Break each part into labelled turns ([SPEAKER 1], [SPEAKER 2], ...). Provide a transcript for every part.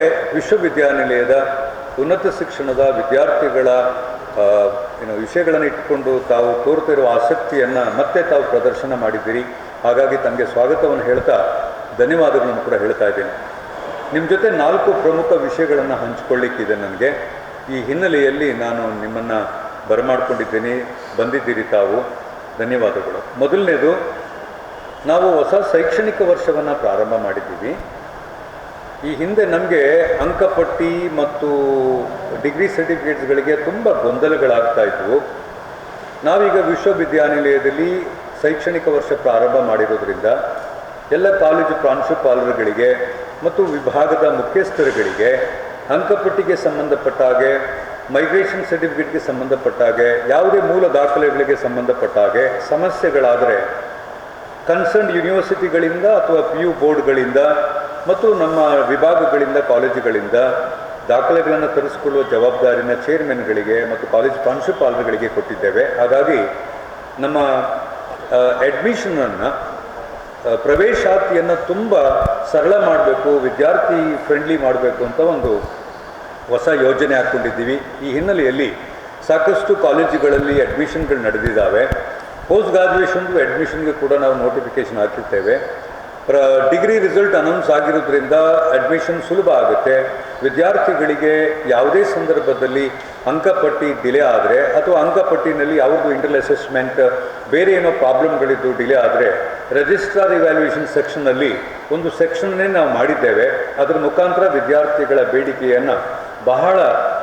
[SPEAKER 1] ವಿಶ್ವವಿದ್ಯಾನಿಲಯದ ಉನ್ನತ ಶಿಕ್ಷಣದ ವಿದ್ಯಾರ್ಥಿಗಳ ವಿಷಯಗಳನ್ನು ಇಟ್ಟುಕೊಂಡು ತಾವು ತೋರುತ್ತಿರುವ ಆಸಕ್ತಿಯನ್ನು ಮತ್ತೆ ತಾವು ಪ್ರದರ್ಶನ ಮಾಡಿದ್ದೀರಿ. ಹಾಗಾಗಿ ತಮಗೆ ಸ್ವಾಗತವನ್ನು ಹೇಳ್ತಾ ಧನ್ಯವಾದಗಳನ್ನು ಕೂಡ ಹೇಳ್ತಾ ಇದ್ದೀನಿ. ನಿಮ್ಮ ಜೊತೆ 4 ಪ್ರಮುಖ ವಿಷಯಗಳನ್ನು ಹಂಚಿಕೊಳ್ಳಿಕ್ಕಿದೆ ನನಗೆ. ಈ ಹಿನ್ನೆಲೆಯಲ್ಲಿ ನಾನು ನಿಮ್ಮನ್ನು ಬರಮಾಡ್ಕೊಂಡಿದ್ದೀನಿ, ಬಂದಿದ್ದೀರಿ ತಾವು, ಧನ್ಯವಾದಗಳು. ಮೊದಲನೇದು, ನಾವು ಹೊಸ ಶೈಕ್ಷಣಿಕ ವರ್ಷವನ್ನು ಪ್ರಾರಂಭ ಮಾಡಿದ್ದೀವಿ. ಈ ಹಿಂದೆ ನಮಗೆ ಅಂಕಪಟ್ಟಿ ಮತ್ತು ಡಿಗ್ರಿ ಸರ್ಟಿಫಿಕೇಟ್ಸ್ಗಳಿಗೆ ತುಂಬ ಗೊಂದಲಗಳಾಗ್ತಾ ಇದ್ವು. ನಾವೀಗ ವಿಶ್ವವಿದ್ಯಾನಿಲಯದಲ್ಲಿ ಶೈಕ್ಷಣಿಕ ವರ್ಷ ಪ್ರಾರಂಭ ಮಾಡಿರೋದ್ರಿಂದ ಎಲ್ಲ ಕಾಲೇಜು ಪ್ರಾಂಶುಪಾಲರುಗಳಿಗೆ ಮತ್ತು ವಿಭಾಗದ ಮುಖ್ಯಸ್ಥರುಗಳಿಗೆ ಅಂಕಪಟ್ಟಿಗೆ ಸಂಬಂಧಪಟ್ಟ ಹಾಗೆ, ಮೈಗ್ರೇಷನ್ ಸರ್ಟಿಫಿಕೇಟ್ಗೆ ಸಂಬಂಧಪಟ್ಟ ಹಾಗೆ, ಯಾವುದೇ ಮೂಲ ದಾಖಲೆಗಳಿಗೆ ಸಂಬಂಧಪಟ್ಟ ಹಾಗೆ ಸಮಸ್ಯೆಗಳಾದರೆ ಕನ್ಸರ್ನ್ ಯೂನಿವರ್ಸಿಟಿಗಳಿಂದ ಅಥವಾ PU ಬೋರ್ಡ್ಗಳಿಂದ ಮತ್ತು ನಮ್ಮ ವಿಭಾಗಗಳಿಂದ, ಕಾಲೇಜುಗಳಿಂದ ದಾಖಲೆಗಳನ್ನು ತರಿಸಿಕೊಳ್ಳುವ ಜವಾಬ್ದಾರಿನ ಚೇರ್ಮನ್ಗಳಿಗೆ ಮತ್ತು ಕಾಲೇಜ್ ಪ್ರಾಂಶುಪಾಲರುಗಳಿಗೆ ಕೊಟ್ಟಿದ್ದೇವೆ. ಹಾಗಾಗಿ ನಮ್ಮ ಅಡ್ಮಿಷನನ್ನು, ಪ್ರವೇಶಾತಿಯನ್ನು ತುಂಬ ಸರಳ ಮಾಡಬೇಕು, ವಿದ್ಯಾರ್ಥಿ ಫ್ರೆಂಡ್ಲಿ ಮಾಡಬೇಕು ಅಂತ ಒಂದು ಹೊಸ ಯೋಜನೆ ಹಾಕ್ಕೊಂಡಿದ್ದೀವಿ. ಈ ಹಿನ್ನೆಲೆಯಲ್ಲಿ ಸಾಕಷ್ಟು ಕಾಲೇಜುಗಳಲ್ಲಿ ಅಡ್ಮಿಷನ್ಗಳು ನಡೆದಿದ್ದಾವೆ. ಪೋಸ್ಟ್ ಗ್ರಾಜುಯೇಷನ್ದು ಅಡ್ಮಿಷನ್ಗೆ ಕೂಡ ನಾವು ನೋಟಿಫಿಕೇಷನ್ ಹಾಕಿರ್ತೇವೆ. ಡಿಗ್ರಿ ರಿಸಲ್ಟ್ ಅನೌನ್ಸ್ ಆಗಿರೋದ್ರಿಂದ ಅಡ್ಮಿಷನ್ ಸುಲಭ ಆಗುತ್ತೆ. ವಿದ್ಯಾರ್ಥಿಗಳಿಗೆ ಯಾವುದೇ ಸಂದರ್ಭದಲ್ಲಿ ಅಂಕಪಟ್ಟಿ ಡಿಲೇ ಆದರೆ ಅಥವಾ ಅಂಕಪಟ್ಟಿನಲ್ಲಿ ಯಾವುದು ಇಂಟರ್ನಲ್ ಅಸೆಸ್ಮೆಂಟ್ ಬೇರೆ ಏನೋ ಪ್ರಾಬ್ಲಮ್ಗಳಿದ್ದು ಡಿಲೇ ಆದರೆ ರಿಜಿಸ್ಟ್ರಾರ್ ಇವ್ಯಾಲ್ಯೂಯೇಷನ್ ಸೆಕ್ಷನ್ನಲ್ಲಿ ಒಂದು ಸೆಕ್ಷನ್ನೇ ನಾವು ಮಾಡಿದ್ದೇವೆ. ಅದರ ಮುಖಾಂತರ ವಿದ್ಯಾರ್ಥಿಗಳ ಬೇಡಿಕೆಯನ್ನು ಬಹಳ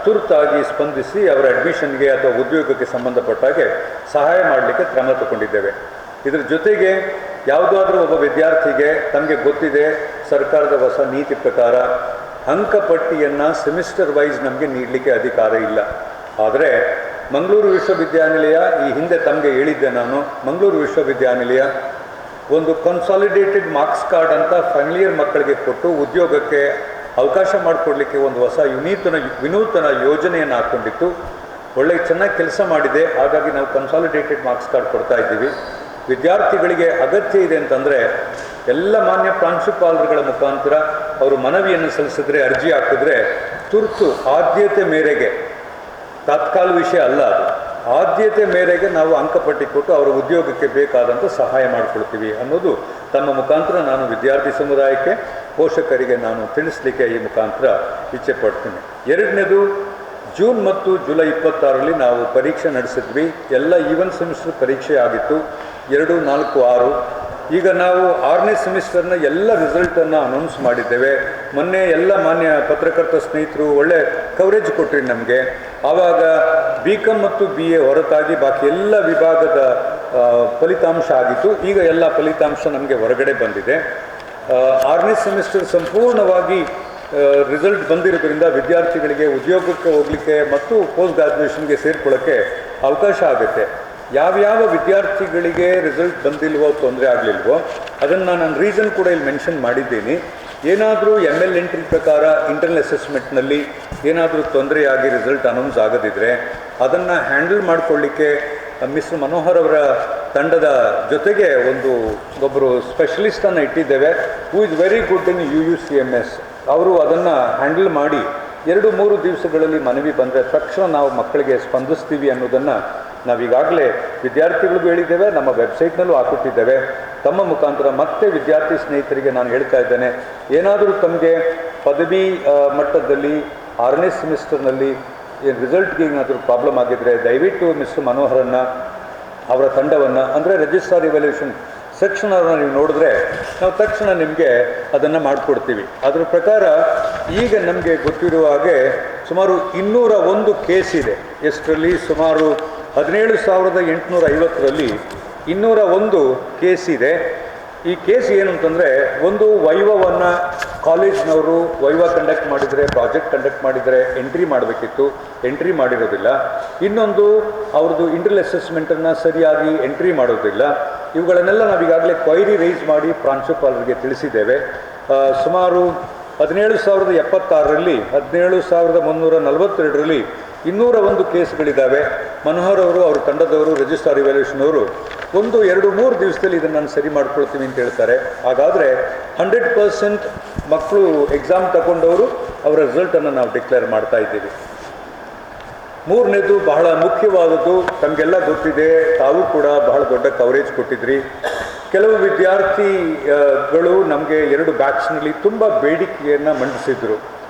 [SPEAKER 1] ತುರ್ತಾಗಿ ಸ್ಪಂದಿಸಿ ಅವರ ಅಡ್ಮಿಷನ್ಗೆ ಅಥವಾ ಉದ್ಯೋಗಕ್ಕೆ ಸಂಬಂಧಪಟ್ಟಾಗೆ ಸಹಾಯ ಮಾಡಲಿಕ್ಕೆ ಕ್ರಮ ತಗೊಂಡಿದ್ದೇವೆ. ಇದರ ಜೊತೆಗೆ ಯಾವುದಾದ್ರೂ ಒಬ್ಬ ವಿದ್ಯಾರ್ಥಿಗೆ ತಮಗೆ ಗೊತ್ತಿದೆ, ಸರ್ಕಾರದ ಹೊಸ ನೀತಿ ಪ್ರಕಾರ ಅಂಕಪಟ್ಟಿಯನ್ನು ಸೆಮಿಸ್ಟರ್ ವೈಸ್ ನಮಗೆ ನೀಡಲಿಕ್ಕೆ ಅಧಿಕಾರ ಇಲ್ಲ. ಆದರೆ ಮಂಗಳೂರು ವಿಶ್ವವಿದ್ಯಾನಿಲಯ, ಈ ಹಿಂದೆ ತಮಗೆ ಹೇಳಿದ್ದೆ ನಾನು, ಮಂಗಳೂರು ವಿಶ್ವವಿದ್ಯಾನಿಲಯ ಒಂದು ಕನ್ಸಾಲಿಡೇಟೆಡ್ ಮಾರ್ಕ್ಸ್ ಕಾರ್ಡ್ ಅಂತ ಫೈನಲ್ ಇಯರ್ ಮಕ್ಕಳಿಗೆ ಕೊಟ್ಟು ಉದ್ಯೋಗಕ್ಕೆ ಅವಕಾಶ ಮಾಡಿಕೊಡ್ಲಿಕ್ಕೆ ಒಂದು ಹೊಸ ವಿನೂತನ ಯೋಜನೆಯನ್ನು ಹಾಕ್ಕೊಂಡಿತ್ತು. ಒಳ್ಳೆ ಚೆನ್ನಾಗಿ ಕೆಲಸ ಮಾಡಿದೆ. ಹಾಗಾಗಿ ನಾವು ಕನ್ಸಾಲಿಡೇಟೆಡ್ ಮಾರ್ಕ್ಸ್ ಕಾರ್ಡ್ ಕೊಡ್ತಾ ಇದ್ದೀವಿ. ವಿದ್ಯಾರ್ಥಿಗಳಿಗೆ ಅಗತ್ಯ ಇದೆ ಅಂತಂದರೆ ಎಲ್ಲ ಮಾನ್ಯ ಪ್ರಾಂಶುಪಾಲರುಗಳ ಮುಖಾಂತರ ಅವರು ಮನವಿಯನ್ನು ಸಲ್ಲಿಸಿದ್ರೆ, ಅರ್ಜಿ ಹಾಕಿದ್ರೆ ತುರ್ತು ಆದ್ಯತೆ ಮೇರೆಗೆ, ತಾತ್ಕಾಲ ವಿಷಯ ಅಲ್ಲ ಅದು, ಆದ್ಯತೆ ಮೇರೆಗೆ ನಾವು ಅಂಕಪಟ್ಟಿ ಕೊಟ್ಟು ಅವರ ಉದ್ಯೋಗಕ್ಕೆ ಬೇಕಾದಂಥ ಸಹಾಯ ಮಾಡಿಕೊಡ್ತೀವಿ ಅನ್ನೋದು ತಮ್ಮ ಮುಖಾಂತರ ನಾನು ವಿದ್ಯಾರ್ಥಿ ಸಮುದಾಯಕ್ಕೆ, ಪೋಷಕರಿಗೆ ನಾನು ತಿಳಿಸ್ಲಿಕ್ಕೆ ಈ ಮುಖಾಂತರ ಇಚ್ಛೆ ಪಡ್ತೀನಿ. ಎರಡನೇದು, ಜೂನ್ ಮತ್ತು ಜುಲೈ 26ರಲ್ಲಿ ನಾವು ಪರೀಕ್ಷೆ ನಡೆಸಿದ್ವಿ. ಎಲ್ಲ ಈವನ್ ಸೆಮಿಸ್ಟರ್ ಪರೀಕ್ಷೆ ಆಗಿತ್ತು, 2, 4, 6. ಈಗ ನಾವು 6ನೇ ಸೆಮಿಸ್ಟರ್ನ ಎಲ್ಲ ರಿಸಲ್ಟನ್ನು ಅನೌನ್ಸ್ ಮಾಡಿದ್ದೇವೆ. ಮೊನ್ನೆ ಎಲ್ಲ ಮಾನ್ಯ ಪತ್ರಕರ್ತ ಸ್ನೇಹಿತರು ಒಳ್ಳೆ ಕವರೇಜ್ ಕೊಟ್ಟರು ನಮಗೆ. ಆವಾಗ BCom ಮತ್ತು BA ಹೊರತಾಗಿ ಬಾಕಿ ಎಲ್ಲ ವಿಭಾಗದ ಫಲಿತಾಂಶ ಆಗಿತ್ತು. ಈಗ ಎಲ್ಲ ಫಲಿತಾಂಶ ನಮಗೆ ಹೊರಗಡೆ ಬಂದಿದೆ. 6ನೇ ಸೆಮಿಸ್ಟರ್ ಸಂಪೂರ್ಣವಾಗಿ ರಿಸಲ್ಟ್ ಬಂದಿರೋದ್ರಿಂದ ವಿದ್ಯಾರ್ಥಿಗಳಿಗೆ ಉದ್ಯೋಗಕ್ಕೆ ಹೋಗಲಿಕ್ಕೆ ಮತ್ತು ಪೋಸ್ಟ್ ಗ್ರಾಜುಯೇಷನ್ಗೆ ಸೇರ್ಕೊಳ್ಳೋಕ್ಕೆ ಅವಕಾಶ ಆಗುತ್ತೆ. ಯಾವ್ಯಾವ ವಿದ್ಯಾರ್ಥಿಗಳಿಗೆ ರಿಸಲ್ಟ್ ಬಂದಿಲ್ವೋ, ತೊಂದರೆ ಆಗಲಿಲ್ವೋ, ಅದನ್ನು ನಾನು ರೀಸನ್ ಕೂಡ ಇಲ್ಲಿ ಮೆನ್ಷನ್ ಮಾಡಿದ್ದೀನಿ. ಏನಾದರೂ ML ಎಂಟ್ರಿ ಪ್ರಕಾರ ಇಂಟರ್ನಲ್ ಅಸೆಸ್ಮೆಂಟ್ನಲ್ಲಿ ಏನಾದರೂ ತೊಂದರೆಯಾಗಿ ರಿಸಲ್ಟ್ ಅನೌನ್ಸ್ ಆಗದಿದ್ದರೆ ಅದನ್ನು ಹ್ಯಾಂಡಲ್ ಮಾಡಿಕೊಳ್ಳಿಕ್ಕೆ ಮಿಸ್ಟರ್ ಮನೋಹರ್ ಅವರ ತಂಡದ ಜೊತೆಗೆ ಒಬ್ಬರು ಸ್ಪೆಷಲಿಸ್ಟನ್ನು ಇಟ್ಟಿದ್ದೇವೆ, who is very good in UUCMS. ಅವರು ಅದನ್ನು ಹ್ಯಾಂಡಲ್ ಮಾಡಿ 2-3 ದಿವಸಗಳಲ್ಲಿ ಮನವಿ ಬಂದರೆ ತಕ್ಷಣ ನಾವು ಮಕ್ಕಳಿಗೆ ಸ್ಪಂದಿಸ್ತೀವಿ ಅನ್ನೋದನ್ನು ನಾವೀಗಾಗಲೇ ವಿದ್ಯಾರ್ಥಿಗಳಿಗೂ ಹೇಳಿದ್ದೇವೆ, ನಮ್ಮ ವೆಬ್ಸೈಟ್ನಲ್ಲೂ ಹಾಕಿಟ್ಟಿದ್ದೇವೆ. ತಮ್ಮ ಮುಖಾಂತರ ಮತ್ತೆ ವಿದ್ಯಾರ್ಥಿ ಸ್ನೇಹಿತರಿಗೆ ನಾನು ಹೇಳ್ತಾ ಇದ್ದೇನೆ, ಏನಾದರೂ ತಮಗೆ ಪದವಿ ಮಟ್ಟದಲ್ಲಿ 6ನೇ ಸೆಮಿಸ್ಟರ್ನಲ್ಲಿ ರಿಸಲ್ಟ್ಗೆ ಏನಾದರೂ ಪ್ರಾಬ್ಲಮ್ ಆಗಿದ್ದರೆ ದಯವಿಟ್ಟು ಮಿಸ್ಟರ್ ಮನೋಹರನ್ನು, ಅವರ ತಂಡವನ್ನು, ಅಂದರೆ ರಿಜಿಸ್ಟ್ರಾರ್ ಇವ್ಯಾಲ್ಯೂಯೇಷನ್ ಸೆಕ್ಷನ್ ಅವರನ್ನು ನೀವು ನೋಡಿದ್ರೆ ನಾವು ತಕ್ಷಣ ನಿಮಗೆ ಅದನ್ನು ಮಾಡಿಕೊಡ್ತೀವಿ. ಅದರ ಪ್ರಕಾರ ಈಗ ನಮಗೆ ಗೊತ್ತಿರುವ ಹಾಗೆ ಸುಮಾರು 201 ಕೇಸ್ ಇದೆ. ಎಷ್ಟರಲ್ಲಿ? ಸುಮಾರು 17,850ರಲ್ಲಿ 201 ಕೇಸ್ ಇದೆ. ಈ ಕೇಸ್ ಏನು ಅಂತಂದರೆ, ಒಂದು ವೈವವನ್ನು ಕಾಲೇಜ್ನವರು ವೈವಾ ಕಂಡಕ್ಟ್ ಮಾಡಿದರೆ, ಪ್ರಾಜೆಕ್ಟ್ ಕಂಡಕ್ಟ್ ಮಾಡಿದರೆ ಎಂಟ್ರಿ ಮಾಡಬೇಕಿತ್ತು, ಎಂಟ್ರಿ ಮಾಡಿರೋದಿಲ್ಲ. ಇನ್ನೊಂದು, ಅವ್ರದ್ದು ಇಂಟರ್ನಲ್ ಅಸೆಸ್ಮೆಂಟನ್ನು ಸರಿಯಾಗಿ ಎಂಟ್ರಿ ಮಾಡೋದಿಲ್ಲ. ಇವುಗಳನ್ನೆಲ್ಲ ನಾವೀಗಾಗಲೇ ಕ್ವೈರಿ ರೈಸ್ ಮಾಡಿ ಪ್ರಾಂಶುಪಾಲರಿಗೆ ತಿಳಿಸಿದ್ದೇವೆ. ಸುಮಾರು 17,076ರಲ್ಲಿ 17,342ರಲ್ಲಿ 201 ಕೇಸ್ಗಳಿದ್ದಾವೆ. ಮನೋಹರ್ ಅವರು, ಅವ್ರ ತಂಡದವರು, ರಿಜಿಸ್ಟ್ರಾರ್ ಇವ್ಯಾಲ್ಯೂಯೇಷನ್ ಅವರು 1-2-3 ದಿವಸದಲ್ಲಿ ಇದನ್ನು ನಾನು ಸರಿ ಮಾಡ್ಕೊಳ್ತೀವಿ ಅಂತ ಹೇಳ್ತಾರೆ. ಹಾಗಾದರೆ 100% ಮಕ್ಕಳು ಎಕ್ಸಾಮ್ ತಗೊಂಡವರು ಅವರ ರಿಸಲ್ಟನ್ನು ನಾವು ಡಿಕ್ಲೇರ್ ಮಾಡ್ತಾ ಇದ್ದೀವಿ. ಮೂರನೇದು ಬಹಳ ಮುಖ್ಯವಾದದ್ದು, ತಮಗೆಲ್ಲ ಗೊತ್ತಿದೆ, ತಾವು ಕೂಡ ಬಹಳ ದೊಡ್ಡ ಕವರೇಜ್ ಕೊಟ್ಟಿದ್ರಿ. ಕೆಲವು ವಿದ್ಯಾರ್ಥಿಗಳು ನಮಗೆ 2 ಬ್ಯಾಚ್ನಲ್ಲಿ ತುಂಬ ಬೇಡಿಕೆಯನ್ನು ಮಂಡಿಸಿದರು.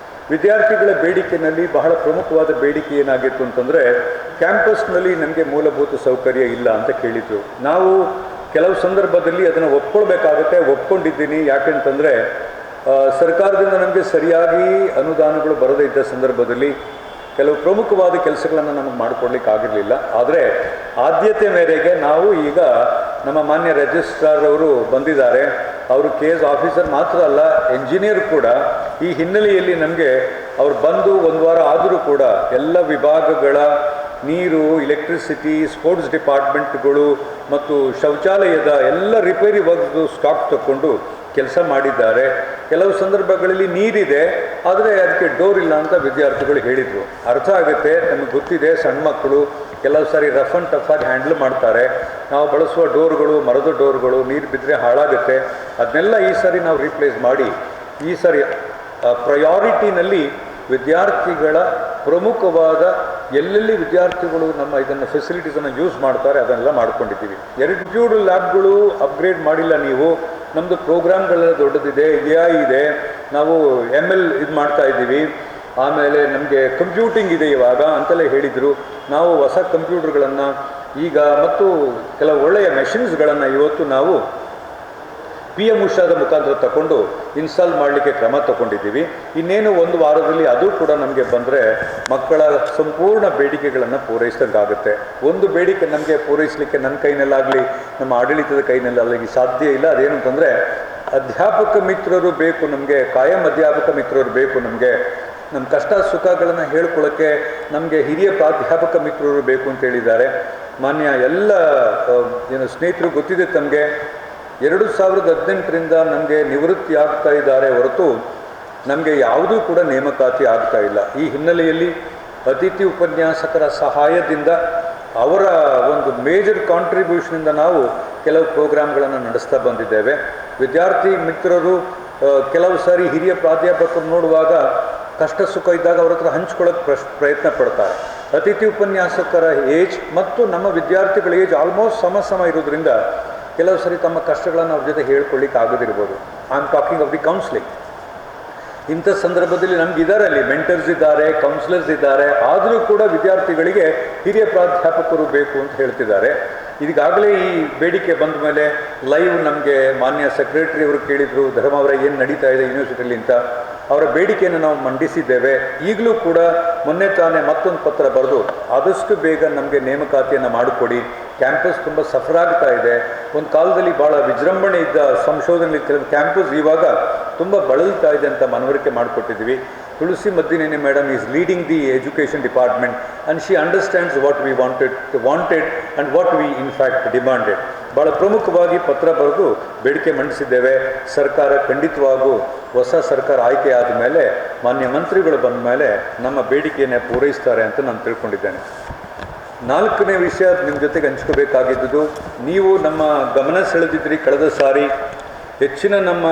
[SPEAKER 1] ವಿದ್ಯಾರ್ಥಿಗಳ ಬೇಡಿಕೆಯಲ್ಲಿ ಬಹಳ ಪ್ರಮುಖವಾದ ಬೇಡಿಕೆ ಏನಾಗಿತ್ತು ಅಂತಂದರೆ, ಕ್ಯಾಂಪಸ್ನಲ್ಲಿ ನಮಗೆ ಮೂಲಭೂತ ಸೌಕರ್ಯ ಇಲ್ಲ ಅಂತ ಕೇಳಿದ್ರು. ನಾವು ಕೆಲವು ಸಂದರ್ಭದಲ್ಲಿ ಅದನ್ನು ಒಪ್ಕೊಳ್ಬೇಕಾಗುತ್ತೆ, ಒಪ್ಕೊಂಡಿದ್ದೀನಿ. ಯಾಕೆಂತಂದರೆ ಸರ್ಕಾರದಿಂದ ನಮಗೆ ಸರಿಯಾಗಿ ಅನುದಾನಗಳು ಬರದೇ ಇದ್ದ ಸಂದರ್ಭದಲ್ಲಿ ಕೆಲವು ಪ್ರಮುಖವಾದ ಕೆಲಸಗಳನ್ನು ನಮಗೆ ಮಾಡಿಕೊಡ್ಲಿಕ್ಕೆ ಆಗಿರಲಿಲ್ಲ. ಆದರೆ ಆದ್ಯತೆ ಮೇರೆಗೆ ನಾವು ಈಗ ನಮ್ಮ ಮಾನ್ಯ ರಿಜಿಸ್ಟ್ರಾರ್ ಅವರು ಬಂದಿದ್ದಾರೆ. ಅವರು KS ಆಫೀಸರ್ ಮಾತ್ರ ಅಲ್ಲ, ಎಂಜಿನಿಯರ್ ಕೂಡ. ಈ ಹಿನ್ನೆಲೆಯಲ್ಲಿ ನಮಗೆ ಅವ್ರು ಬಂದು 1 ವಾರ ಆದರೂ ಕೂಡ ಎಲ್ಲ ವಿಭಾಗಗಳ ನೀರು, ಎಲೆಕ್ಟ್ರಿಸಿಟಿ, ಸ್ಪೋರ್ಟ್ಸ್ ಡಿಪಾರ್ಟ್ಮೆಂಟ್ಗಳು ಮತ್ತು ಶೌಚಾಲಯದ ಎಲ್ಲ ರಿಪೇರಿ ವರ್ಕ್ದು ಸ್ಟಾಕ್ ತಗೊಂಡು ಕೆಲಸ ಮಾಡಿದ್ದಾರೆ. ಕೆಲವು ಸಂದರ್ಭಗಳಲ್ಲಿ ನೀರಿದೆ, ಆದರೆ ಅದಕ್ಕೆ ಡೋರ್ ಇಲ್ಲ ಅಂತ ವಿದ್ಯಾರ್ಥಿಗಳು ಹೇಳಿದರು. ಅರ್ಥ ಆಗುತ್ತೆ, ನಮಗೆ ಗೊತ್ತಿದೆ, ಸಣ್ಣ ಮಕ್ಕಳು ಕೆಲವು ಸಾರಿ ರಫ್ ಆ್ಯಂಡ್ ಟಫ್ ಆಗಿ ಹ್ಯಾಂಡಲ್ ಮಾಡ್ತಾರೆ. ನಾವು ಬಳಸುವ ಡೋರ್ಗಳು ಮರದ ಡೋರ್ಗಳು ನೀರು ಬಿದ್ದರೆ ಹಾಳಾಗುತ್ತೆ. ಅದನ್ನೆಲ್ಲ ಈ ಸಾರಿ ನಾವು ರೀಪ್ಲೇಸ್ ಮಾಡಿ, ಈ ಸಾರಿ ಪ್ರಯಾರಿಟಿನಲ್ಲಿ ವಿದ್ಯಾರ್ಥಿಗಳ ಪ್ರಮುಖವಾದ ಎಲ್ಲೆಲ್ಲಿ ವಿದ್ಯಾರ್ಥಿಗಳು ನಮ್ಮ ಇದನ್ನು ಫೆಸಿಲಿಟೀಸನ್ನು ಯೂಸ್ ಮಾಡ್ತಾರೆ ಅದನ್ನೆಲ್ಲ ಮಾಡ್ಕೊಂಡಿದ್ದೀವಿ. 2 ಲ್ಯಾಬ್ಗಳು ಅಪ್ಗ್ರೇಡ್ ಮಾಡಿಲ್ಲ ನೀವು. ನಮ್ಮದು ಪ್ರೋಗ್ರಾಮ್ಗಳೆಲ್ಲ ದೊಡ್ಡದಿದೆ, AI ಇದೆ, ನಾವು ML ಇದು ಮಾಡ್ತಾ ಇದ್ದೀವಿ. ಆಮೇಲೆ ನಮಗೆ ಕಂಪ್ಯೂಟಿಂಗ್ ಇದೆ ಇವಾಗ ಅಂತೆಲ್ಲ ಹೇಳಿದರು. ನಾವು ಹೊಸ ಕಂಪ್ಯೂಟರ್ಗಳನ್ನು ಈಗ ಮತ್ತು ಕೆಲವು ಒಳ್ಳೆಯ ಮೆಷಿನ್ಸ್ಗಳನ್ನು ಇವತ್ತು ನಾವು PM ಉಷಾದ ಮುಖಾಂತರ ತಗೊಂಡು ಇನ್ಸ್ಟಾಲ್ ಮಾಡಲಿಕ್ಕೆ ಕ್ರಮ ತಗೊಂಡಿದ್ದೀವಿ. ಇನ್ನೇನು 1 ವಾರದಲ್ಲಿ ಅದು ಕೂಡ ನಮಗೆ ಬಂದರೆ ಮಕ್ಕಳ ಸಂಪೂರ್ಣ ಬೇಡಿಕೆಗಳನ್ನು ಪೂರೈಸಿದಂಗಾಗುತ್ತೆ. ಒಂದು ಬೇಡಿಕೆ ನಮಗೆ ಪೂರೈಸಲಿಕ್ಕೆ ನನ್ನ ಕೈನಲ್ಲಾಗಲಿ ನಮ್ಮ ಆಡಳಿತದ ಕೈನಲ್ಲಾಗಲಿ ಸಾಧ್ಯ ಇಲ್ಲ. ಅದೇನು ಅಂತಂದರೆ ಅಧ್ಯಾಪಕ ಮಿತ್ರರು ಬೇಕು ನಮಗೆ, ಕಾಯಂ ಅಧ್ಯಾಪಕ ಮಿತ್ರರು ಬೇಕು ನಮಗೆ. ನಮ್ಮ ಕಷ್ಟ ಸುಖಗಳನ್ನು ಹೇಳ್ಕೊಳ್ಳೋಕ್ಕೆ ನಮಗೆ ಹಿರಿಯ ಪ್ರಾಧ್ಯಾಪಕ ಮಿತ್ರರು ಬೇಕು ಅಂತ ಹೇಳಿದ್ದಾರೆ. ಮಾನ್ಯ ಎಲ್ಲ ಸ್ನೇಹಿತರು ಗೊತ್ತಿದೆ ತಮಗೆ, 2018ರಿಂದ ನಮಗೆ ನಿವೃತ್ತಿ ಆಗ್ತಾ ಇದ್ದಾರೆ ಹೊರತು ನಮಗೆ ಯಾವುದೂ ಕೂಡ ನೇಮಕಾತಿ ಆಗ್ತಾ ಇಲ್ಲ. ಈ ಹಿನ್ನೆಲೆಯಲ್ಲಿ ಅತಿಥಿ ಉಪನ್ಯಾಸಕರ ಸಹಾಯದಿಂದ ಅವರ ಒಂದು ಮೇಜರ್ ಕಾಂಟ್ರಿಬ್ಯೂಷನಿಂದ ನಾವು ಕೆಲವು ಪ್ರೋಗ್ರಾಮ್ಗಳನ್ನು ನಡೆಸ್ತಾ ಬಂದಿದ್ದೇವೆ. ವಿದ್ಯಾರ್ಥಿ ಮಿತ್ರರು ಕೆಲವು ಸಾರಿ ಹಿರಿಯ ಪ್ರಾಧ್ಯಾಪಕರು ನೋಡುವಾಗ ಕಷ್ಟ ಸುಖ ಇದ್ದಾಗ ಅವ್ರ ಹತ್ರ ಹಂಚ್ಕೊಳ್ಳೋಕ್ಕೆ ಪ್ರಯತ್ನ ಪಡ್ತಾರೆ. ಅತಿಥಿ ಉಪನ್ಯಾಸಕರ ಏಜ್ ಮತ್ತು ನಮ್ಮ ವಿದ್ಯಾರ್ಥಿಗಳ ಏಜ್ ಆಲ್ಮೋಸ್ಟ್ ಸಮ ಇರೋದ್ರಿಂದ ಕೆಲವು ಸರಿ ತಮ್ಮ ಕಷ್ಟಗಳನ್ನು ಅವ್ರ ಜೊತೆ ಹೇಳ್ಕೊಳ್ಳಿಕ್ಕೆ ಆಗೋದಿರ್ಬೋದು. I am talking of the counselling. ಇಂಥ ಸಂದರ್ಭದಲ್ಲಿ ನಮ್ಗೆ ಅಲ್ಲಿ ಮೆಂಟರ್ಸ್ ಇದ್ದಾರೆ, ಕೌನ್ಸಿಲರ್ಸ್ ಇದ್ದಾರೆ. ಆದರೂ ಕೂಡ ವಿದ್ಯಾರ್ಥಿಗಳಿಗೆ ಹಿರಿಯ ಪ್ರಾಧ್ಯಾಪಕರು ಬೇಕು ಅಂತ ಹೇಳ್ತಿದ್ದಾರೆ. ಈಗಾಗಲೇ ಈ ಬೇಡಿಕೆ ಬಂದ ಮೇಲೆ ಲೈವ್ ನಮಗೆ ಮಾನ್ಯ ಸೆಕ್ರೆಟರಿ ಅವರು ಕೇಳಿದರು, ಧರ್ಮ ಅವರ ಏನು ನಡೀತಾ ಇದೆ ಯೂನಿವರ್ಸಿಟಿಯಲ್ಲಿ ಅಂತ. ಅವರ ಬೇಡಿಕೆಯನ್ನು ನಾವು ಮಂಡಿಸಿದ್ದೇವೆ. ಈಗಲೂ ಕೂಡ ಮೊನ್ನೆ ತಾನೇ ಮತ್ತೊಂದು ಪತ್ರ ಬರೆದು ಆದಷ್ಟು ಬೇಗ ನಮಗೆ ನೇಮಕಾತಿಯನ್ನು ಮಾಡಿಕೊಡಿ. ಕ್ಯಾಂಪಸ್ ತುಂಬ ಸಫರ್ ಆಗ್ತಾ ಇದೆ. ಒಂದು ಕಾಲದಲ್ಲಿ ಭಾಳ ವಿಜೃಂಭಣೆ ಇದ್ದ ಸಂಶೋಧನೆ ಕ್ಯಾಂಪಸ್ ಇವಾಗ ತುಂಬ ಬಳಲ್ತಾ ಇದೆ ಅಂತ ಮನವರಿಕೆ ಮಾಡಿಕೊಟ್ಟಿದ್ವಿ. Tulasi Maddineni madam is leading the education department and she understands what we wanted and what we in fact demanded. ಭಾಳ ಪ್ರಮುಖವಾಗಿ ಪತ್ರ ಬರೆದು ಬೇಡಿಕೆ ಮಂಡಿಸಿದ್ದೇವೆ. ಸರ್ಕಾರ ಖಂಡಿತವಾಗೂ ಹೊಸ ಸರ್ಕಾರ ಆಯ್ಕೆ ಆದ ಮೇಲೆ ಮಾನ್ಯ ಮಂತ್ರಿಗಳು ಬಂದ ಮೇಲೆ ನಮ್ಮ ಬೇಡಿಕೆಯನ್ನು ಪೂರೈಸ್ತಾರೆ ಅಂತ ನಾನು ತಿಳ್ಕೊಂಡಿದ್ದೇನೆ. 4ನೇ ವಿಷಯ ನಿಮ್ಮ ಜೊತೆಗೆ ಹಂಚ್ಕೋಬೇಕಾಗಿದ್ದು, ನೀವು ನಮ್ಮ ಗಮನ ಸೆಳೆದಿದ್ರಿ ಕಳೆದ ಸಾರಿ. ಹೆಚ್ಚಿನ ನಮ್ಮ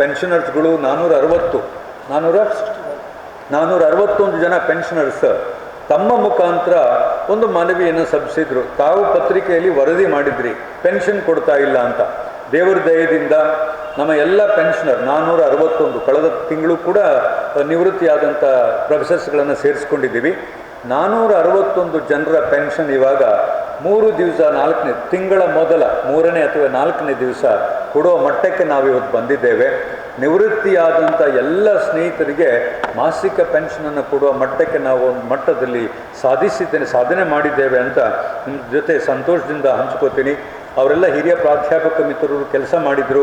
[SPEAKER 1] ಪೆನ್ಷನರ್ಸ್ಗಳು 461 ಜನ ಪೆನ್ಷನರ್ಸ್ ತಮ್ಮ ಮುಖಾಂತರ ಒಂದು ಮನವಿಯನ್ನು ಸಲ್ಲಿಸಿದ್ರು. ತಾವು ಪತ್ರಿಕೆಯಲ್ಲಿ ವರದಿ ಮಾಡಿದ್ರಿ ಪೆನ್ಷನ್ ಕೊಡ್ತಾ ಇಲ್ಲ ಅಂತ. ದೇವರ ದಯದಿಂದ ನಮ್ಮ ಎಲ್ಲ ಪೆನ್ಷನರ್ 461 ಕಳೆದ ತಿಂಗಳು ಕೂಡ ನಿವೃತ್ತಿಯಾದಂಥ ಪ್ರೊಫೆಸರ್ಸ್ಗಳನ್ನು ಸೇರಿಸ್ಕೊಂಡಿದ್ದೀವಿ. 461 ಜನರ ಪೆನ್ಷನ್ ಇವಾಗ 3 ದಿವಸ 4ನೇ ತಿಂಗಳ ಮೊದಲ 3ನೇ ಅಥವಾ 4ನೇ ದಿವಸ ಕೊಡುವ ಮಟ್ಟಕ್ಕೆ ನಾವಿವತ್ತು ಬಂದಿದ್ದೇವೆ. ನಿವೃತ್ತಿಯಾದಂಥ ಎಲ್ಲ ಸ್ನೇಹಿತರಿಗೆ ಮಾಸಿಕ ಪೆನ್ಷನನ್ನು ಕೊಡುವ ಮಟ್ಟಕ್ಕೆ ನಾವು ಒಂದು ಮಟ್ಟದಲ್ಲಿ ಸಾಧನೆ ಮಾಡಿದ್ದೇವೆ ಅಂತ ನಿಮ್ಮ ಜೊತೆ ಸಂತೋಷದಿಂದ ಹಂಚ್ಕೋತೀನಿ. ಅವರೆಲ್ಲ ಹಿರಿಯ ಪ್ರಾಧ್ಯಾಪಕ ಮಿತ್ರರು ಕೆಲಸ ಮಾಡಿದರು.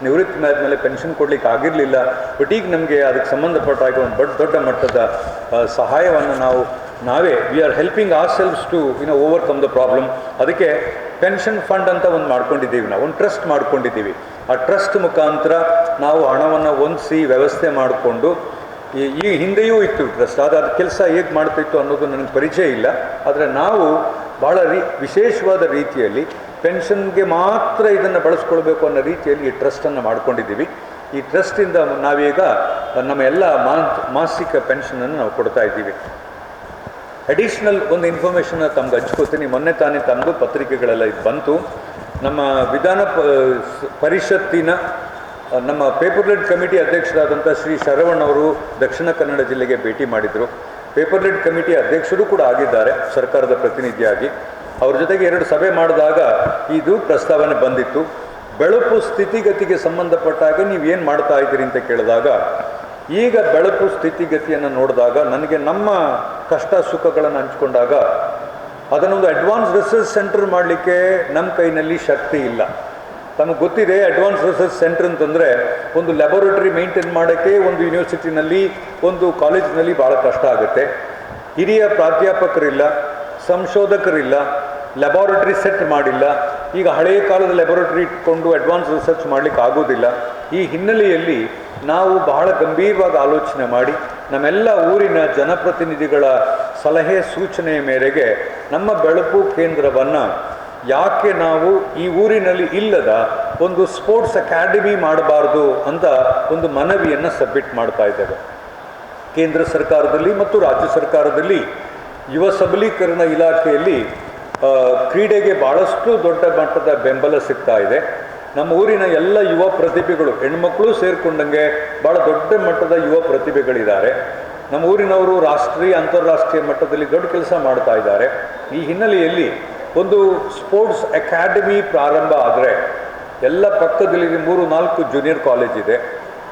[SPEAKER 1] ನಿವೃತ್ತಿ ಮೇಲೆ ಪೆನ್ಷನ್ ಕೊಡಲಿಕ್ಕೆ ಆಗಿರಲಿಲ್ಲ. ಬಟ್ ಈಗ ನಮಗೆ ಅದಕ್ಕೆ ಸಂಬಂಧಪಟ್ಟಾಗ ಒಂದು ದೊಡ್ಡ ಮಟ್ಟದ ಸಹಾಯವನ್ನು ನಾವೇ we are helping ourselves to overcome the problem. ಅದಕ್ಕೆ ಪೆನ್ಷನ್ ಫಂಡ್ ಅಂತ ಒಂದು ಮಾಡ್ಕೊಂಡಿದ್ದೀವಿ, ನಾವು ಒಂದು ಟ್ರಸ್ಟ್ ಮಾಡ್ಕೊಂಡಿದ್ದೀವಿ. ಆ ಟ್ರಸ್ಟ್ ಮುಖಾಂತರ ನಾವು ಹಣವನ್ನು ಹೊಂದಿಸಿ ವ್ಯವಸ್ಥೆ ಮಾಡಿಕೊಂಡು, ಈ ಹಿಂದೆಯೂ ಇತ್ತು ಟ್ರಸ್ಟ್, ಅದು ಕೆಲಸ ಹೇಗೆ ಮಾಡ್ತಿತ್ತು ಅನ್ನೋದು ನನಗೆ ಪರಿಚಯ ಇಲ್ಲ. ಆದರೆ ನಾವು ಭಾಳ ವಿಶೇಷವಾದ ರೀತಿಯಲ್ಲಿ ಪೆನ್ಷನ್ಗೆ ಮಾತ್ರ ಇದನ್ನು ಬಳಸ್ಕೊಳ್ಬೇಕು ಅನ್ನೋ ರೀತಿಯಲ್ಲಿ ಈ ಟ್ರಸ್ಟನ್ನು ಮಾಡ್ಕೊಂಡಿದ್ದೀವಿ. ಈ ಟ್ರಸ್ಟಿಂದ ನಾವೀಗ ನಮ್ಮ ಎಲ್ಲ ಮಾಸಿಕ ಪೆನ್ಷನನ್ನು ನಾವು ಕೊಡ್ತಾ ಇದ್ದೀವಿ. ಅಡಿಷ್ನಲ್ ಒಂದು ಇನ್ಫಾರ್ಮೇಷನ್ನ ತಮ್ಗೆ ಹಂಚ್ಕೋತೀನಿ. ಮೊನ್ನೆ ತಾನೇ ತಮ್ಮದು ಪತ್ರಿಕೆಗಳೆಲ್ಲ ಇದು ಬಂತು. ನಮ್ಮ ವಿಧಾನ ಪರಿಷತ್ತಿನ ನಮ್ಮ ಪೇಪರ್-ಲೆಡ್ ಕಮಿಟಿ ಅಧ್ಯಕ್ಷರಾದಂಥ ಶ್ರೀ ಶರವಣ್ ಅವರು ದಕ್ಷಿಣ ಕನ್ನಡ ಜಿಲ್ಲೆಗೆ ಭೇಟಿ ಮಾಡಿದರು. ಪೇಪರ್-ಲೆಡ್ ಕಮಿಟಿ ಅಧ್ಯಕ್ಷರು ಕೂಡ ಆಗಿದ್ದಾರೆ ಸರ್ಕಾರದ ಪ್ರತಿನಿಧಿಯಾಗಿ. ಅವ್ರ ಜೊತೆಗೆ 2 ಸಭೆ ಮಾಡಿದಾಗ ಇದು ಪ್ರಸ್ತಾವನೆ ಬಂದಿತ್ತು. ಬೆಳಕು ಸ್ಥಿತಿಗತಿಗೆ ಸಂಬಂಧಪಟ್ಟಾಗ ನೀವೇನು ಮಾಡ್ತಾ ಇದ್ದೀರಿ ಅಂತ ಕೇಳಿದಾಗ, ಈಗ ಬೆಳಕು ಸ್ಥಿತಿಗತಿಯನ್ನು ನೋಡಿದಾಗ ನನಗೆ ನಮ್ಮ ಕಷ್ಟ ಸುಖಗಳನ್ನು ಹಂಚ್ಕೊಂಡಾಗ ಅದನ್ನೊಂದು ಅಡ್ವಾನ್ಸ್ ರಿಸರ್ಚ್ ಸೆಂಟರ್ ಮಾಡಲಿಕ್ಕೆ ನಮ್ಮ ಕೈನಲ್ಲಿ ಶಕ್ತಿ ಇಲ್ಲ. ತಮಗೆ ಗೊತ್ತಿದೆ, ಅಡ್ವಾನ್ಸ್ ರಿಸರ್ಚ್ ಸೆಂಟರ್ ಅಂತಂದರೆ ಒಂದು ಲ್ಯಾಬೊರೇಟರಿ ಮೇಂಟೈನ್ ಮಾಡೋಕ್ಕೆ ಒಂದು ಯೂನಿವರ್ಸಿಟಿನಲ್ಲಿ ಒಂದು ಕಾಲೇಜಿನಲ್ಲಿ ಭಾಳ ಕಷ್ಟ ಆಗುತ್ತೆ. ಹಿರಿಯ ಪ್ರಾಧ್ಯಾಪಕರಿಲ್ಲ, ಸಂಶೋಧಕರಿಲ್ಲ, ಲ್ಯಾಬೊರೇಟರಿ ಸೆಟ್ ಮಾಡಿಲ್ಲ. ಈಗ ಹಳೆಯ ಕಾಲದ ಲ್ಯಾಬೊರೇಟರಿ ಇಟ್ಕೊಂಡು ಅಡ್ವಾನ್ಸ್ ರಿಸರ್ಚ್ ಮಾಡಲಿಕ್ಕೆ ಆಗೋದಿಲ್ಲ. ಈ ಹಿನ್ನೆಲೆಯಲ್ಲಿ ನಾವು ಬಹಳ ಗಂಭೀರವಾಗಿ ಆಲೋಚನೆ ಮಾಡಿ ನಮ್ಮೆಲ್ಲ ಊರಿನ ಜನಪ್ರತಿನಿಧಿಗಳ ಸಲಹೆ ಸೂಚನೆಯ ಮೇರೆಗೆ ನಮ್ಮ ಬೆಳಕು ಕೇಂದ್ರವನ್ನು ಯಾಕೆ ನಾವು ಈ ಊರಿನಲ್ಲಿ ಇಲ್ಲದ ಒಂದು ಸ್ಪೋರ್ಟ್ಸ್ ಅಕಾಡೆಮಿ ಮಾಡಬಾರ್ದು ಅಂತ ಒಂದು ಮನವಿಯನ್ನು ಸಬ್ಮಿಟ್ ಮಾಡ್ತಾ ಇದ್ದೇವೆ. ಕೇಂದ್ರ ಸರ್ಕಾರದಲ್ಲಿ ಮತ್ತು ರಾಜ್ಯ ಸರ್ಕಾರದಲ್ಲಿ ಯುವ ಸಬಲೀಕರಣ ಇಲಾಖೆಯಲ್ಲಿ ಕ್ರೀಡೆಗೆ ಭಾಳಷ್ಟು ದೊಡ್ಡ ಮಟ್ಟದ ಬೆಂಬಲ ಸಿಗ್ತಾ ಇದೆ. ನಮ್ಮ ಊರಿನ ಎಲ್ಲ ಯುವ ಪ್ರತಿಭೆಗಳು, ಹೆಣ್ಮಕ್ಳು ಸೇರಿಕೊಂಡಂಗೆ ಭಾಳ ದೊಡ್ಡ ಮಟ್ಟದ ಯುವ ಪ್ರತಿಭೆಗಳಿದ್ದಾರೆ. ನಮ್ಮ ಊರಿನವರು ರಾಷ್ಟ್ರೀಯ ಅಂತಾರಾಷ್ಟ್ರೀಯ ಮಟ್ಟದಲ್ಲಿ ದೊಡ್ಡ ಕೆಲಸ ಮಾಡ್ತಾ ಇದ್ದಾರೆ. ಈ ಹಿನ್ನೆಲೆಯಲ್ಲಿ ಒಂದು ಸ್ಪೋರ್ಟ್ಸ್ ಅಕಾಡೆಮಿ ಪ್ರಾರಂಭ ಆದರೆ ಎಲ್ಲ ಪಕ್ಕದಲ್ಲಿ 3-4 ಜೂನಿಯರ್ ಕಾಲೇಜ್ ಇದೆ,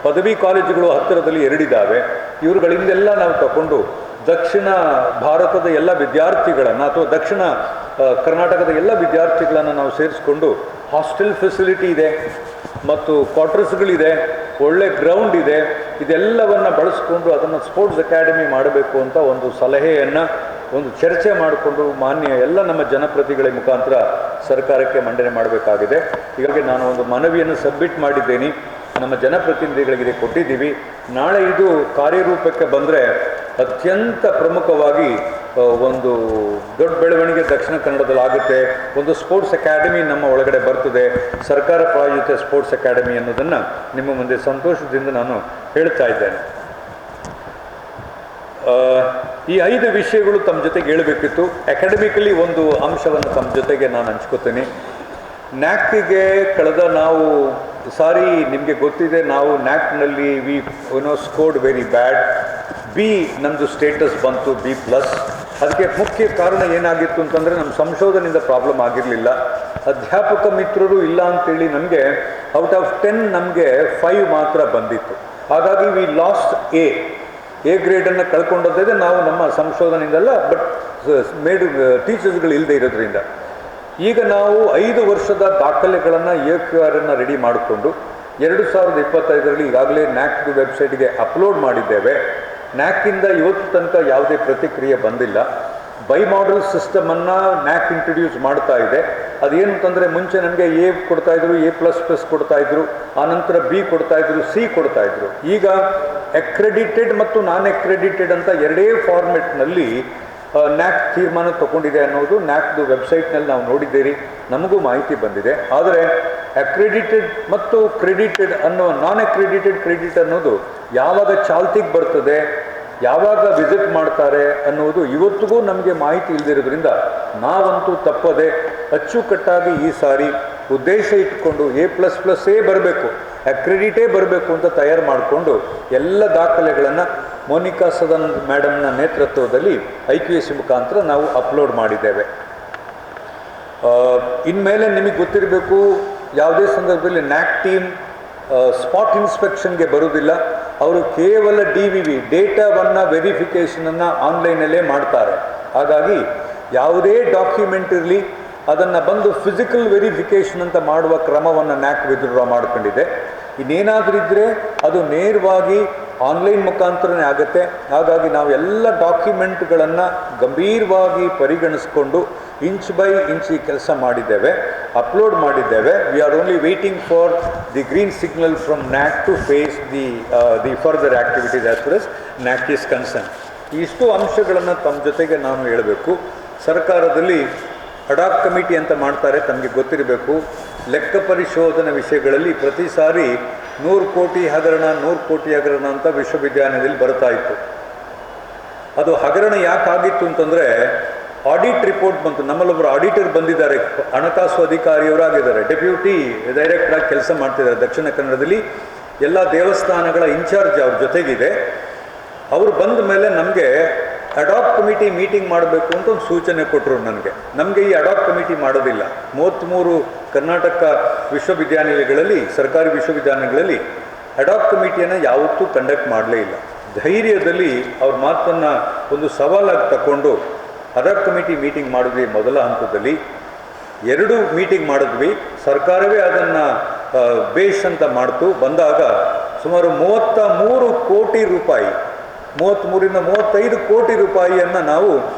[SPEAKER 1] ಪದವಿ ಕಾಲೇಜುಗಳು ಹತ್ತಿರದಲ್ಲಿ 2 ಇದ್ದಾವೆ. ಇವುಗಳಿಂದೆಲ್ಲ ನಾವು ತಗೊಂಡು ದಕ್ಷಿಣ ಭಾರತದ ಎಲ್ಲ ವಿದ್ಯಾರ್ಥಿಗಳನ್ನು ಅಥವಾ ದಕ್ಷಿಣ ಕರ್ನಾಟಕದ ಎಲ್ಲ ವಿದ್ಯಾರ್ಥಿಗಳನ್ನು ನಾವು ಸೇರಿಸ್ಕೊಂಡು ಹಾಸ್ಟೆಲ್ ಫೆಸಿಲಿಟಿ ಇದೆ ಮತ್ತು ಕ್ವಾರ್ಟರ್ಸ್ಗಳಿದೆ, ಒಳ್ಳೆ ಗ್ರೌಂಡ್ ಇದೆ, ಇದೆಲ್ಲವನ್ನು ಬಳಸ್ಕೊಂಡು ಅದನ್ನು ಸ್ಪೋರ್ಟ್ಸ್ ಅಕಾಡೆಮಿ ಮಾಡಬೇಕು ಅಂತ ಒಂದು ಸಲಹೆಯನ್ನು ಒಂದು ಚರ್ಚೆ ಮಾಡಿಕೊಂಡು ಮಾನ್ಯ ಎಲ್ಲ ನಮ್ಮ ಜನಪ್ರತಿನಿಧಿಗಳ ಮುಖಾಂತರ ಸರ್ಕಾರಕ್ಕೆ ಮಂಡನೆ ಮಾಡಬೇಕಾಗಿದೆ. ಹೀಗಾಗಿ ನಾನು ಒಂದು ಮನವಿಯನ್ನು ಸಬ್ಮಿಟ್ ಮಾಡಿದ್ದೇನೆ, ನಮ್ಮ ಜನಪ್ರತಿನಿಧಿಗಳಿಗೆ ಕೊಟ್ಟಿದ್ದೀವಿ. ನಾಳೆ ಇದು ಕಾರ್ಯರೂಪಕ್ಕೆ ಬಂದರೆ ಅತ್ಯಂತ ಪ್ರಮುಖವಾಗಿ ಒಂದು ದೊಡ್ಡ ಬೆಳವಣಿಗೆ ದಕ್ಷಿಣ ಕನ್ನಡದಲ್ಲಿ ಆಗುತ್ತೆ. ಒಂದು ಸ್ಪೋರ್ಟ್ಸ್ ಅಕಾಡೆಮಿ ನಮ್ಮ ಒಳಗಡೆ ಬರ್ತದೆ, ಸರ್ಕಾರ ಪ್ರಾಯೋಜಿತ ಸ್ಪೋರ್ಟ್ಸ್ ಅಕಾಡೆಮಿ ಅನ್ನೋದನ್ನು ನಿಮ್ಮ ಮುಂದೆ ಸಂತೋಷದಿಂದ ನಾನು ಹೇಳ್ತಾ ಇದ್ದೇನೆ. ಈ 5 ವಿಷಯಗಳು ತಮ್ಮ ಜೊತೆಗೆ ಹೇಳಬೇಕಿತ್ತು. ಅಕಾಡೆಮಿಕಲಿ ಒಂದು ಅಂಶವನ್ನು ತಮ್ಮ ಜೊತೆಗೆ ನಾನು ಹಂಚ್ಕೋತೀನಿ. ನ್ಯಾಕ್ಗೆ ಕಳೆದ ನಾವು ಸಾರಿ ನಿಮಗೆ ಗೊತ್ತಿದೆ, ನಾವು ನ್ಯಾಕ್ನಲ್ಲಿ ವಿ ಸ್ಕೋರ್ಡ್ ವೆರಿ ಬ್ಯಾಡ್. ನಮ್ಮದು ಸ್ಟೇಟಸ್ ಬಂತು B+. ಅದಕ್ಕೆ ಮುಖ್ಯ ಕಾರಣ ಏನಾಗಿತ್ತು ಅಂತಂದರೆ ನಮ್ಮ ಸಂಶೋಧನೆಯಿಂದ ಪ್ರಾಬ್ಲಮ್ ಆಗಿರಲಿಲ್ಲ. ಅಧ್ಯಾಪಕ ಮಿತ್ರರು ಇಲ್ಲ ಅಂತೇಳಿ ನಮಗೆ ಔಟ್ ಆಫ್ 10 ನಮಗೆ 5 ಮಾತ್ರ ಬಂದಿತ್ತು. ಹಾಗಾಗಿ ವಿ ಲಾಸ್ಟ್ ಎ ಗ್ರೇಡನ್ನು ಕಳ್ಕೊಂಡದ್ದೇ ನಾವು ನಮ್ಮ ಸಂಶೋಧನೆಯಿಂದಲ್ಲ, ಬಟ್ ಟೀಚರ್ಸ್ಗಳು ಇಲ್ಲದೆ ಇರೋದ್ರಿಂದ. ಈಗ ನಾವು 5 ವರ್ಷದ ದಾಖಲೆಗಳನ್ನು AQRನ್ನು ರೆಡಿ ಮಾಡಿಕೊಂಡು 2025ರಲ್ಲಿ ಈಗಾಗಲೇ ನ್ಯಾಕ್ದು ವೆಬ್ಸೈಟ್ಗೆ ಅಪ್ಲೋಡ್ ಮಾಡಿದ್ದೇವೆ. ನ್ಯಾಕಿಂದ ಇವತ್ತು ತನಕ ಯಾವುದೇ ಪ್ರತಿಕ್ರಿಯೆ ಬಂದಿಲ್ಲ. ಬೈ ಮಾಡೆಲ್ ಸಿಸ್ಟಮನ್ನು ನ್ಯಾಕ್ ಇಂಟ್ರೊಡ್ಯೂಸ್ ಮಾಡ್ತಾ ಇದೆ. ಅದೇನು ಅಂತಂದರೆ ಮುಂಚೆ ನನಗೆ A ಕೊಡ್ತಾಯಿದ್ರು, A++ ಕೊಡ್ತಾಯಿದ್ರು, ಆನಂತರ B ಕೊಡ್ತಾಯಿದ್ರು, C ಕೊಡ್ತಾಯಿದ್ರು. ಈಗ ಅಕ್ರೆಡಿಟೆಡ್ ಮತ್ತು ನಾನ್ ಅಕ್ರೆಡಿಟೆಡ್ ಅಂತ 2 ಫಾರ್ಮೆಟ್ನಲ್ಲಿ ನ್ಯಾಕ್ ತೀರ್ಮಾನ ತಗೊಂಡಿದೆ ಅನ್ನೋದು ನ್ಯಾಕ್ದು ವೆಬ್ಸೈಟ್ನಲ್ಲಿ ನಾವು ನೋಡಿದ್ದೀರಿ, ನಮಗೂ ಮಾಹಿತಿ ಬಂದಿದೆ. ಆದರೆ ಅಕ್ರೆಡಿಟೆಡ್ ಮತ್ತು ಕ್ರೆಡಿಟೆಡ್ ಅನ್ನೋ ನಾನ್ ಅಕ್ರೆಡಿಟೆಡ್ ಕ್ರೆಡಿಟ್ ಅನ್ನೋದು ಯಾವಾಗ ಚಾಲ್ತಿಗೆ ಬರ್ತದೆ, ಯಾವಾಗ ವಿಸಿಟ್ ಮಾಡ್ತಾರೆ ಅನ್ನೋದು ಇವತ್ತಿಗೂ ನಮಗೆ ಮಾಹಿತಿ ಇಲ್ಲದಿರೋದ್ರಿಂದ ನಾವಂತೂ ತಪ್ಪದೆ ಅಚ್ಚುಕಟ್ಟಾಗಿ ಈ ಸಾರಿ ಉದ್ದೇಶ ಇಟ್ಕೊಂಡು A++ಏ ಬರಬೇಕು, ಅಕ್ರೆಡಿಟೇ ಬರಬೇಕು ಅಂತ ತಯಾರು ಮಾಡಿಕೊಂಡು ಎಲ್ಲ ದಾಖಲೆಗಳನ್ನು ಮೋನಿಕಾ ಸದನ್ ಮೇಡಮ್ನ ನೇತೃತ್ವದಲ್ಲಿ IQAC ಮುಖಾಂತರ ನಾವು ಅಪ್ಲೋಡ್ ಮಾಡಿದ್ದೇವೆ. ಇನ್ಮೇಲೆ ನಿಮಗೆ ಗೊತ್ತಿರಬೇಕು, ಯಾವುದೇ ಸಂದರ್ಭದಲ್ಲಿ ನ್ಯಾಕ್ ಟೀಮ್ ಸ್ಪಾಟ್ ಇನ್ಸ್ಪೆಕ್ಷನ್ಗೆ ಬರುವುದಿಲ್ಲ. ಅವರು ಕೇವಲ DVV ಡೇಟಾವನ್ನು ವೆರಿಫಿಕೇಷನನ್ನು ಆನ್ಲೈನಲ್ಲೇ ಮಾಡ್ತಾರೆ. ಹಾಗಾಗಿ ಯಾವುದೇ ಡಾಕ್ಯುಮೆಂಟ್ ಇರಲಿ ಅದನ್ನು ಬಂದು ಫಿಸಿಕಲ್ ವೆರಿಫಿಕೇಷನ್ ಅಂತ ಮಾಡುವ ಕ್ರಮವನ್ನು ನ್ಯಾಕ್ ವಿತ್ಡ್ರಾ ಮಾಡ್ಕೊಂಡಿದೆ. ಇನ್ನೇನಾದರೂ ಇದ್ದರೆ ಅದು ನೇರವಾಗಿ ಆನ್ಲೈನ್ ಮುಖಾಂತರನೇ ಆಗುತ್ತೆ. ಹಾಗಾಗಿ ನಾವು ಎಲ್ಲ ಡಾಕ್ಯುಮೆಂಟ್ಗಳನ್ನು ಗಂಭೀರವಾಗಿ ಪರಿಗಣಿಸ್ಕೊಂಡು ಇಂಚ್ ಬೈ ಇಂಚ್ ಈ ಕೆಲಸ ಮಾಡಿದ್ದೇವೆ, ಅಪ್ಲೋಡ್ ಮಾಡಿದ್ದೇವೆ. We are only waiting for the green signal from NAAC to face the further activities as far as NAAC is concern. ಇಷ್ಟು ಅಂಶಗಳನ್ನು ತಮ್ಮ ಜೊತೆಗೆ ನಾನು ಹೇಳಬೇಕು. ಸರ್ಕಾರದಲ್ಲಿ ಅಡಾಕ್ ಕಮಿಟಿ ಅಂತ ಮಾಡ್ತಾರೆ, ತಮಗೆ ಗೊತ್ತಿರಬೇಕು. ಲೆಕ್ಕ ಪರಿಶೋಧನಾ ವಿಷಯಗಳಲ್ಲಿ ಪ್ರತಿ ಸಾರಿ 100 ಕೋಟಿ ಹಗರಣ 100 ಕೋಟಿ ಹಗರಣ ಅಂತ ವಿಶ್ವವಿದ್ಯಾನಿಲಯದಲ್ಲಿ ಬರ್ತಾ ಇತ್ತು. ಅದು ಹಗರಣ ಯಾಕಾಗಿತ್ತು ಅಂತಂದರೆ ಆಡಿಟ್ ರಿಪೋರ್ಟ್ ಬಂತು. ನಮ್ಮಲ್ಲೊಬ್ಬರು ಆಡಿಟರ್ ಬಂದಿದ್ದಾರೆ, ಹಣಕಾಸು ಅಧಿಕಾರಿಯವರಾಗಿದ್ದಾರೆ, ಡೆಪ್ಯೂಟಿ ಡೈರೆಕ್ಟರಾಗಿ ಕೆಲಸ ಮಾಡ್ತಿದ್ದಾರೆ ದಕ್ಷಿಣ ಕನ್ನಡದಲ್ಲಿ. ಎಲ್ಲ ದೇವಸ್ಥಾನಗಳ ಇನ್ಚಾರ್ಜ್ ಅವ್ರ ಜೊತೆಗಿದೆ. ಅವರು ಬಂದ ಮೇಲೆ ನಮಗೆ ಅಡಾಪ್ ಕಮಿಟಿ ಮೀಟಿಂಗ್ ಮಾಡಬೇಕು ಅಂತ ಒಂದು ಸೂಚನೆ ಕೊಟ್ಟರು. ನಮಗೆ ಈ ಅಡಾಪ್ ಕಮಿಟಿ ಮಾಡೋದಿಲ್ಲ. 33 ಕರ್ನಾಟಕ ವಿಶ್ವವಿದ್ಯಾನಿಲಯಗಳಲ್ಲಿ, ಸರ್ಕಾರಿ ವಿಶ್ವವಿದ್ಯಾನಿಲಯಗಳಲ್ಲಿ ಅಡಾಪ್ ಕಮಿಟಿಯನ್ನು ಯಾವತ್ತೂ ಕಂಡಕ್ಟ್ ಮಾಡಲೇ ಇಲ್ಲ. ಧೈರ್ಯದಲ್ಲಿ ಅವ್ರ ಮಾತನ್ನು ಒಂದು ಸವಾಲಾಗಿ ತಗೊಂಡು ಅಡಾಪ್ ಕಮಿಟಿ ಮೀಟಿಂಗ್ ಮಾಡಿದ್ವಿ. ಮೊದಲ ಹಂತದಲ್ಲಿ 2 ಮೀಟಿಂಗ್ ಮಾಡಿದ್ವಿ. ಸರ್ಕಾರವೇ ಅದನ್ನು ಬೇಷ್ ಅಂತ ಮಾಡ್ತು. ಬಂದಾಗ ಸುಮಾರು 33 ಕೋಟಿ ರೂಪಾಯಿ, 33ರಿಂದ 35 ಕೋಟಿ ರೂಪಾಯಿಯನ್ನು ನಾವು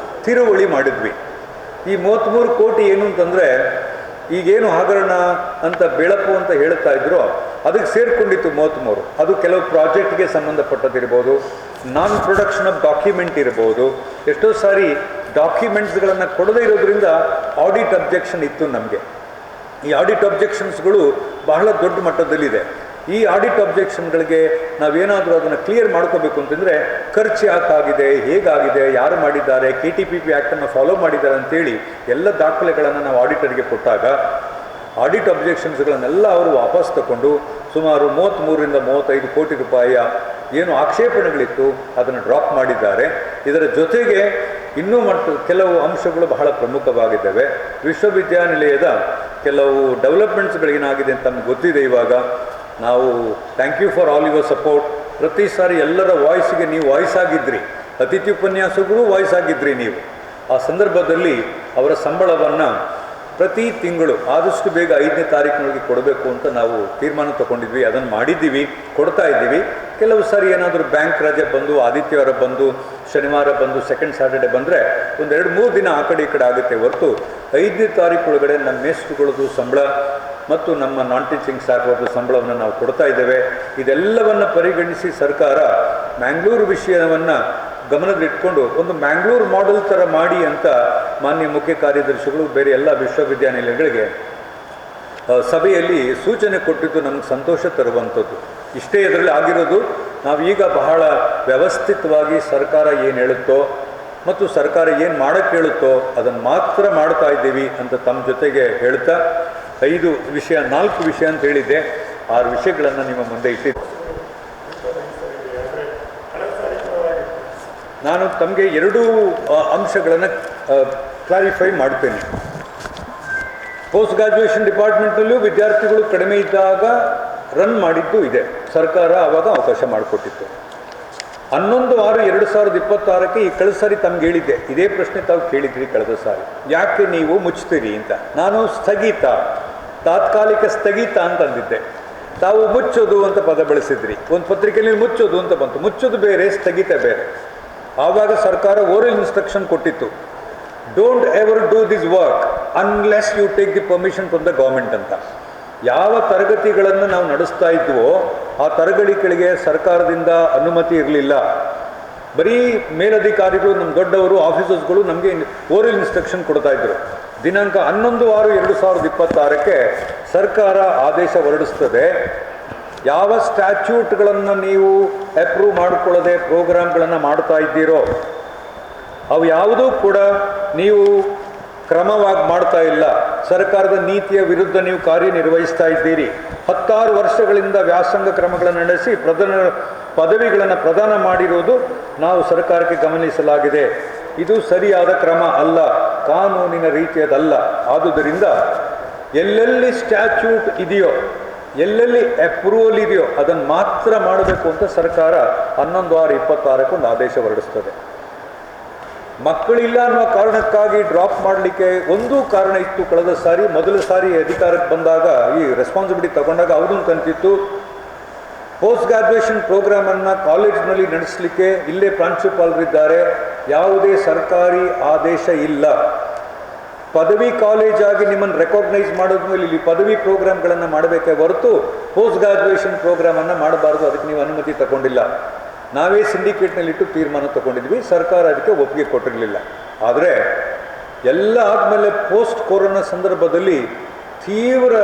[SPEAKER 1] ತಿರುವಳಿ ಮಾಡಿದ್ವಿ. ಈ 33 ಕೋಟಿ ಏನು ಅಂತಂದರೆ ಈಗೇನು ಹಗರಣ ಅಂತ ಬೆಳಕು ಅಂತ ಹೇಳ್ತಾ ಇದ್ರು ಅದಕ್ಕೆ ಸೇರಿಕೊಂಡಿತ್ತು 33. ಅದು ಕೆಲವು ಪ್ರಾಜೆಕ್ಟ್ಗೆ ಸಂಬಂಧಪಟ್ಟದಿರ್ಬೋದು, ನಾನ್ ಪ್ರೊಡಕ್ಷನ್ ಆಫ್ ಡಾಕ್ಯುಮೆಂಟ್ ಇರ್ಬೋದು. ಎಷ್ಟೋ ಸಾರಿ ಡಾಕ್ಯುಮೆಂಟ್ಸ್ಗಳನ್ನು ಕೊಡದೇ ಇರೋದ್ರಿಂದ ಆಡಿಟ್ ಅಬ್ಜೆಕ್ಷನ್ ಇತ್ತು ನಮಗೆ. ಈ ಆಡಿಟ್ ಅಬ್ಜೆಕ್ಷನ್ಸ್ಗಳು ಬಹಳ ದೊಡ್ಡ ಮಟ್ಟದಲ್ಲಿದೆ. ಈ ಆಡಿಟ್ ಅಬ್ಜೆಕ್ಷನ್ಗಳಿಗೆ ನಾವೇನಾದರೂ ಅದನ್ನು ಕ್ಲಿಯರ್ ಮಾಡ್ಕೋಬೇಕು ಅಂತಂದರೆ ಖರ್ಚು ಯಾಕಾಗಿದೆ, ಹೇಗಾಗಿದೆ, ಯಾರು ಮಾಡಿದ್ದಾರೆ, KTPP ಆ್ಯಕ್ಟನ್ನು ಫಾಲೋ ಮಾಡಿದ್ದಾರೆ ಅಂತೇಳಿ ಎಲ್ಲ ದಾಖಲೆಗಳನ್ನು ನಾವು ಆಡಿಟರ್ಗೆ ಕೊಟ್ಟಾಗ ಆಡಿಟ್ ಅಬ್ಜೆಕ್ಷನ್ಸ್ಗಳನ್ನೆಲ್ಲ ಅವರು ವಾಪಸ್ ತಗೊಂಡು ಸುಮಾರು 33ರಿಂದ 35 ಕೋಟಿ ರೂಪಾಯಿಯ ಏನು ಆಕ್ಷೇಪಣೆಗಳಿತ್ತು ಅದನ್ನು ಡ್ರಾಪ್ ಮಾಡಿದ್ದಾರೆ. ಇದರ ಜೊತೆಗೆ ಇನ್ನೂ ಕೆಲವು ಅಂಶಗಳು ಬಹಳ ಪ್ರಮುಖವಾಗಿದ್ದಾವೆ. ವಿಶ್ವವಿದ್ಯಾನಿಲಯದ ಕೆಲವು ಡೆವಲಪ್ಮೆಂಟ್ಸ್ಗಳೇನಾಗಿದೆ ಅಂತ ನಮ್ಗೆ ಗೊತ್ತಿದೆ. ಇವಾಗ ನಾವು thank you for all your support. ಪ್ರತಿ ಸಾರಿ ಎಲ್ಲರ ವಾಯ್ಸಿಗೆ ನೀವು ವಾಯ್ಸ್ ಆಗಿದ್ರಿ, ಅತಿಥಿ ಉಪನ್ಯಾಸಕರು ವಾಯ್ಸ್ ಆಗಿದ್ರಿ ನೀವು. ಆ ಸಂದರ್ಭದಲ್ಲಿ ಅವರ ಸಂಬಳವನ್ನು ಪ್ರತಿ ತಿಂಗಳು ಆದಷ್ಟು ಬೇಗ 5ನೇ ತಾರೀಕಿನೊಳಗೆ ಕೊಡಬೇಕು ಅಂತ ನಾವು ತೀರ್ಮಾನ ತಗೊಂಡಿದ್ವಿ. ಅದನ್ನು ಮಾಡಿದ್ದೀವಿ, ಕೊಡ್ತಾ ಇದ್ದೀವಿ. ಕೆಲವು ಸಾರಿ ಏನಾದರೂ ಬ್ಯಾಂಕ್ ರಜೆ ಬಂದು, ಆದಿತ್ಯವಾರ ಬಂದು, ಶನಿವಾರ ಬಂದು, ಸೆಕೆಂಡ್ ಸ್ಯಾಟರ್ಡೆ ಬಂದರೆ ಒಂದು 2-3 ದಿನ ಆ ಕಡೆ ಈ ಕಡೆ ಆಗುತ್ತೆ ಹೊರತು 5ನೇ ತಾರೀಕು ಒಳಗಡೆ ನಮ್ಮ ಮೇಸ್ಟ್ರುಗಳದ್ದು ಸಂಬಳ ಮತ್ತು ನಮ್ಮ ನಾನ್ ಟೀಚಿಂಗ್ ಸ್ಟಾಫ್ ಅವ್ರದ್ದು ಸಂಬಳವನ್ನು ನಾವು ಕೊಡ್ತಾ ಇದ್ದೇವೆ. ಇದೆಲ್ಲವನ್ನು ಪರಿಗಣಿಸಿ ಸರ್ಕಾರ ಮ್ಯಾಂಗ್ಳೂರು ವಿಷಯವನ್ನು ಗಮನದಲ್ಲಿಟ್ಕೊಂಡು ಒಂದು ಮ್ಯಾಂಗ್ಳೂರು ಮಾಡೆಲ್ ಥರ ಮಾಡಿ ಅಂತ ಮಾನ್ಯ ಮುಖ್ಯ ಕಾರ್ಯದರ್ಶಿಗಳು ಬೇರೆ ಎಲ್ಲ ವಿಶ್ವವಿದ್ಯಾನಿಲಯಗಳಿಗೆ ಸಭೆಯಲ್ಲಿ ಸೂಚನೆ ಕೊಟ್ಟಿದ್ದು ನಮಗೆ ಸಂತೋಷ ತರುವಂಥದ್ದು. ಇಷ್ಟೇ ಇದರಲ್ಲಿ ಆಗಿರೋದು. ನಾವೀಗ ಬಹಳ ವ್ಯವಸ್ಥಿತವಾಗಿ ಸರ್ಕಾರ ಏನು ಹೇಳುತ್ತೋ ಮತ್ತು ಸರ್ಕಾರ ಏನು ಮಾಡೋಕ್ಕೆ ಹೇಳುತ್ತೋ ಅದನ್ನು ಮಾತ್ರ ಮಾಡ್ತಾ ಇದ್ದೀವಿ ಅಂತ ತಮ್ಮ ಜೊತೆಗೆ ಹೇಳ್ತಾ 4 ವಿಷಯ ಅಂತ ಹೇಳಿದ್ದೆ. 6 ವಿಷಯಗಳನ್ನು ನಿಮ್ಮ ಮುಂದೆ ಇಟ್ಟಿದ್ದೆ. ನಾನು ತಮಗೆ 2 ಅಂಶಗಳನ್ನು ಕ್ಲಾರಿಫೈ ಮಾಡ್ತೇನೆ. ಪೋಸ್ಟ್ ಗ್ರ್ಯಾಜುಯೇಷನ್ ಡಿಪಾರ್ಟ್ಮೆಂಟ್ನಲ್ಲೂ ವಿದ್ಯಾರ್ಥಿಗಳು ಕಡಿಮೆ ಇದ್ದಾಗ ರನ್ ಮಾಡಿದ್ದು ಇದೆ. ಸರ್ಕಾರ ಆವಾಗ ಅವಕಾಶ ಮಾಡಿಕೊಟ್ಟಿತ್ತು. 11/6/2026 ಈ ಕಳೆದ ಸಾರಿ ತಮ್ಗೆ ಹೇಳಿದ್ದೆ, ಇದೇ ಪ್ರಶ್ನೆ ತಾವು ಕೇಳಿದ್ರಿ ಕಳೆದ ಸಾರಿ, ಯಾಕೆ ನೀವು ಮುಚ್ತೀರಿ ಅಂತ. ನಾನು ತಾತ್ಕಾಲಿಕ ಸ್ಥಗಿತ ಅಂತಂದಿದ್ದೆ. ತಾವು ಮುಚ್ಚೋದು ಅಂತ ಪದ ಬಳಸಿದ್ರಿ. ಒಂದು ಪತ್ರಿಕೆಯಲ್ಲಿ ಮುಚ್ಚೋದು ಅಂತ ಬಂತು. ಮುಚ್ಚೋದು ಬೇರೆ, ಸ್ಥಗಿತ ಬೇರೆ. ಆವಾಗ ಸರ್ಕಾರ ಓರಲ್ ಇನ್ಸ್ಟ್ರಕ್ಷನ್ ಕೊಟ್ಟಿತ್ತು, don't ever do this work unless you take the permission from the government ಅಂತ. ಯಾವ ತರಗತಿಗಳನ್ನು ನಾವು ನಡೆಸ್ತಾ ಇದ್ವೋ ಆ ತರಗತಿಗಳಿಗೆ ಸರ್ಕಾರದಿಂದ ಅನುಮತಿ ಇರಲಿಲ್ಲ. ಬರೀ ಮೇಲಧಿಕಾರಿಗಳು, ನಮ್ಮ ದೊಡ್ಡವರು, ಆಫೀಸರ್ಸ್ಗಳು ನಮಗೆ ಓರಲ್ ಇನ್ಸ್ಟ್ರಕ್ಷನ್ ಕೊಡ್ತಾಯಿದ್ರು. ದಿನಾಂಕ 11/6/2026 ಸರ್ಕಾರ ಆದೇಶ ಹೊರಡಿಸ್ತದೆ. ಯಾವ ಸ್ಟ್ಯಾಚ್ಯೂಟ್ಗಳನ್ನು ನೀವು ಅಪ್ರೂವ್ ಮಾಡಿಕೊಳ್ಳದೆ ಪ್ರೋಗ್ರಾಮ್ಗಳನ್ನು ಮಾಡ್ತಾ ಇದ್ದೀರೋ ಅವು ಯಾವುದೂ ಕೂಡ ನೀವು ಕ್ರಮವಾಗಿ ಮಾಡ್ತಾ ಇಲ್ಲ. ಸರ್ಕಾರದ ನೀತಿಯ ವಿರುದ್ಧ ನೀವು ಕಾರ್ಯನಿರ್ವಹಿಸ್ತಾ ಇದ್ದೀರಿ. 16 ವರ್ಷಗಳಿಂದ ವ್ಯಾಸಂಗ ಕ್ರಮಗಳನ್ನು ನಡೆಸಿ ಪದವಿಗಳನ್ನು ಪ್ರದಾನ ಮಾಡಿರುವುದು ನಾವು ಸರ್ಕಾರಕ್ಕೆ ಗಮನಿಸಲಾಗಿದೆ. ಇದು ಸರಿಯಾದ ಕ್ರಮ ಅಲ್ಲ, ಕಾನೂನಿನ ರೀತಿಯದಲ್ಲ. ಆದುದರಿಂದ ಎಲ್ಲೆಲ್ಲಿ ಸ್ಟ್ಯಾಚ್ಯೂಟ್ ಇದೆಯೋ, ಎಲ್ಲೆಲ್ಲಿ ಅಪ್ರೂವಲ್ ಇದೆಯೋ ಅದನ್ನು ಮಾತ್ರ ಮಾಡಬೇಕು ಅಂತ ಸರ್ಕಾರ 11/6/2026 ಒಂದು ಆದೇಶ ಹೊರಡಿಸ್ತದೆ. ಮಕ್ಕಳಿಲ್ಲ ಅನ್ನೋ ಕಾರಣಕ್ಕಾಗಿ ಡ್ರಾಪ್ ಮಾಡಲಿಕ್ಕೆ ಒಂದು ಕಾರಣ ಇತ್ತು. ಕಳೆದ ಸಾರಿ, ಮೊದಲ ಸಾರಿ ಅಧಿಕಾರಕ್ಕೆ ಬಂದಾಗ, ಈ ರೆಸ್ಪಾನ್ಸಿಬಿಲಿಟಿ ತಗೊಂಡಾಗ ಅವ್ರದ್ದು ತಂತಿತ್ತು, ಪೋಸ್ಟ್ ಗ್ರ್ಯಾಜುಯೇಷನ್ ಪ್ರೋಗ್ರಾಮನ್ನು ಕಾಲೇಜಿನಲ್ಲಿ ನಡೆಸಲಿಕ್ಕೆ ಇಲ್ಲೇ ಪ್ರಾಂಶುಪಾಲರಿದ್ದಾರೆ, ಯಾವುದೇ ಸರ್ಕಾರಿ ಆದೇಶ ಇಲ್ಲ. ಪದವಿ ಕಾಲೇಜಾಗಿ ನಿಮ್ಮನ್ನು ರೆಕಾಗ್ನೈಸ್ ಮಾಡೋದ ಮೇಲೆ ಇಲ್ಲಿ ಪದವಿ ಪ್ರೋಗ್ರಾಮ್ಗಳನ್ನು ಮಾಡಬೇಕೇ ಹೊರತು ಪೋಸ್ಟ್ ಗ್ರ್ಯಾಜುಯೇಷನ್ ಪ್ರೋಗ್ರಾಮನ್ನು ಮಾಡಬಾರ್ದು, ಅದಕ್ಕೆ ನೀವು ಅನುಮತಿ ತಗೊಂಡಿಲ್ಲ. ನಾವೇ ಸಿಂಡಿಕೇಟ್ನಲ್ಲಿಟ್ಟು ತೀರ್ಮಾನ ತಗೊಂಡಿದ್ವಿ, ಸರ್ಕಾರ ಅದಕ್ಕೆ ಒಪ್ಪಿಗೆ ಕೊಟ್ಟಿರಲಿಲ್ಲ. ಆದರೆ ಎಲ್ಲ ಆದಮೇಲೆ ಪೋಸ್ಟ್ ಕೊರೋನಾ ಸಂದರ್ಭದಲ್ಲಿ ತೀವ್ರ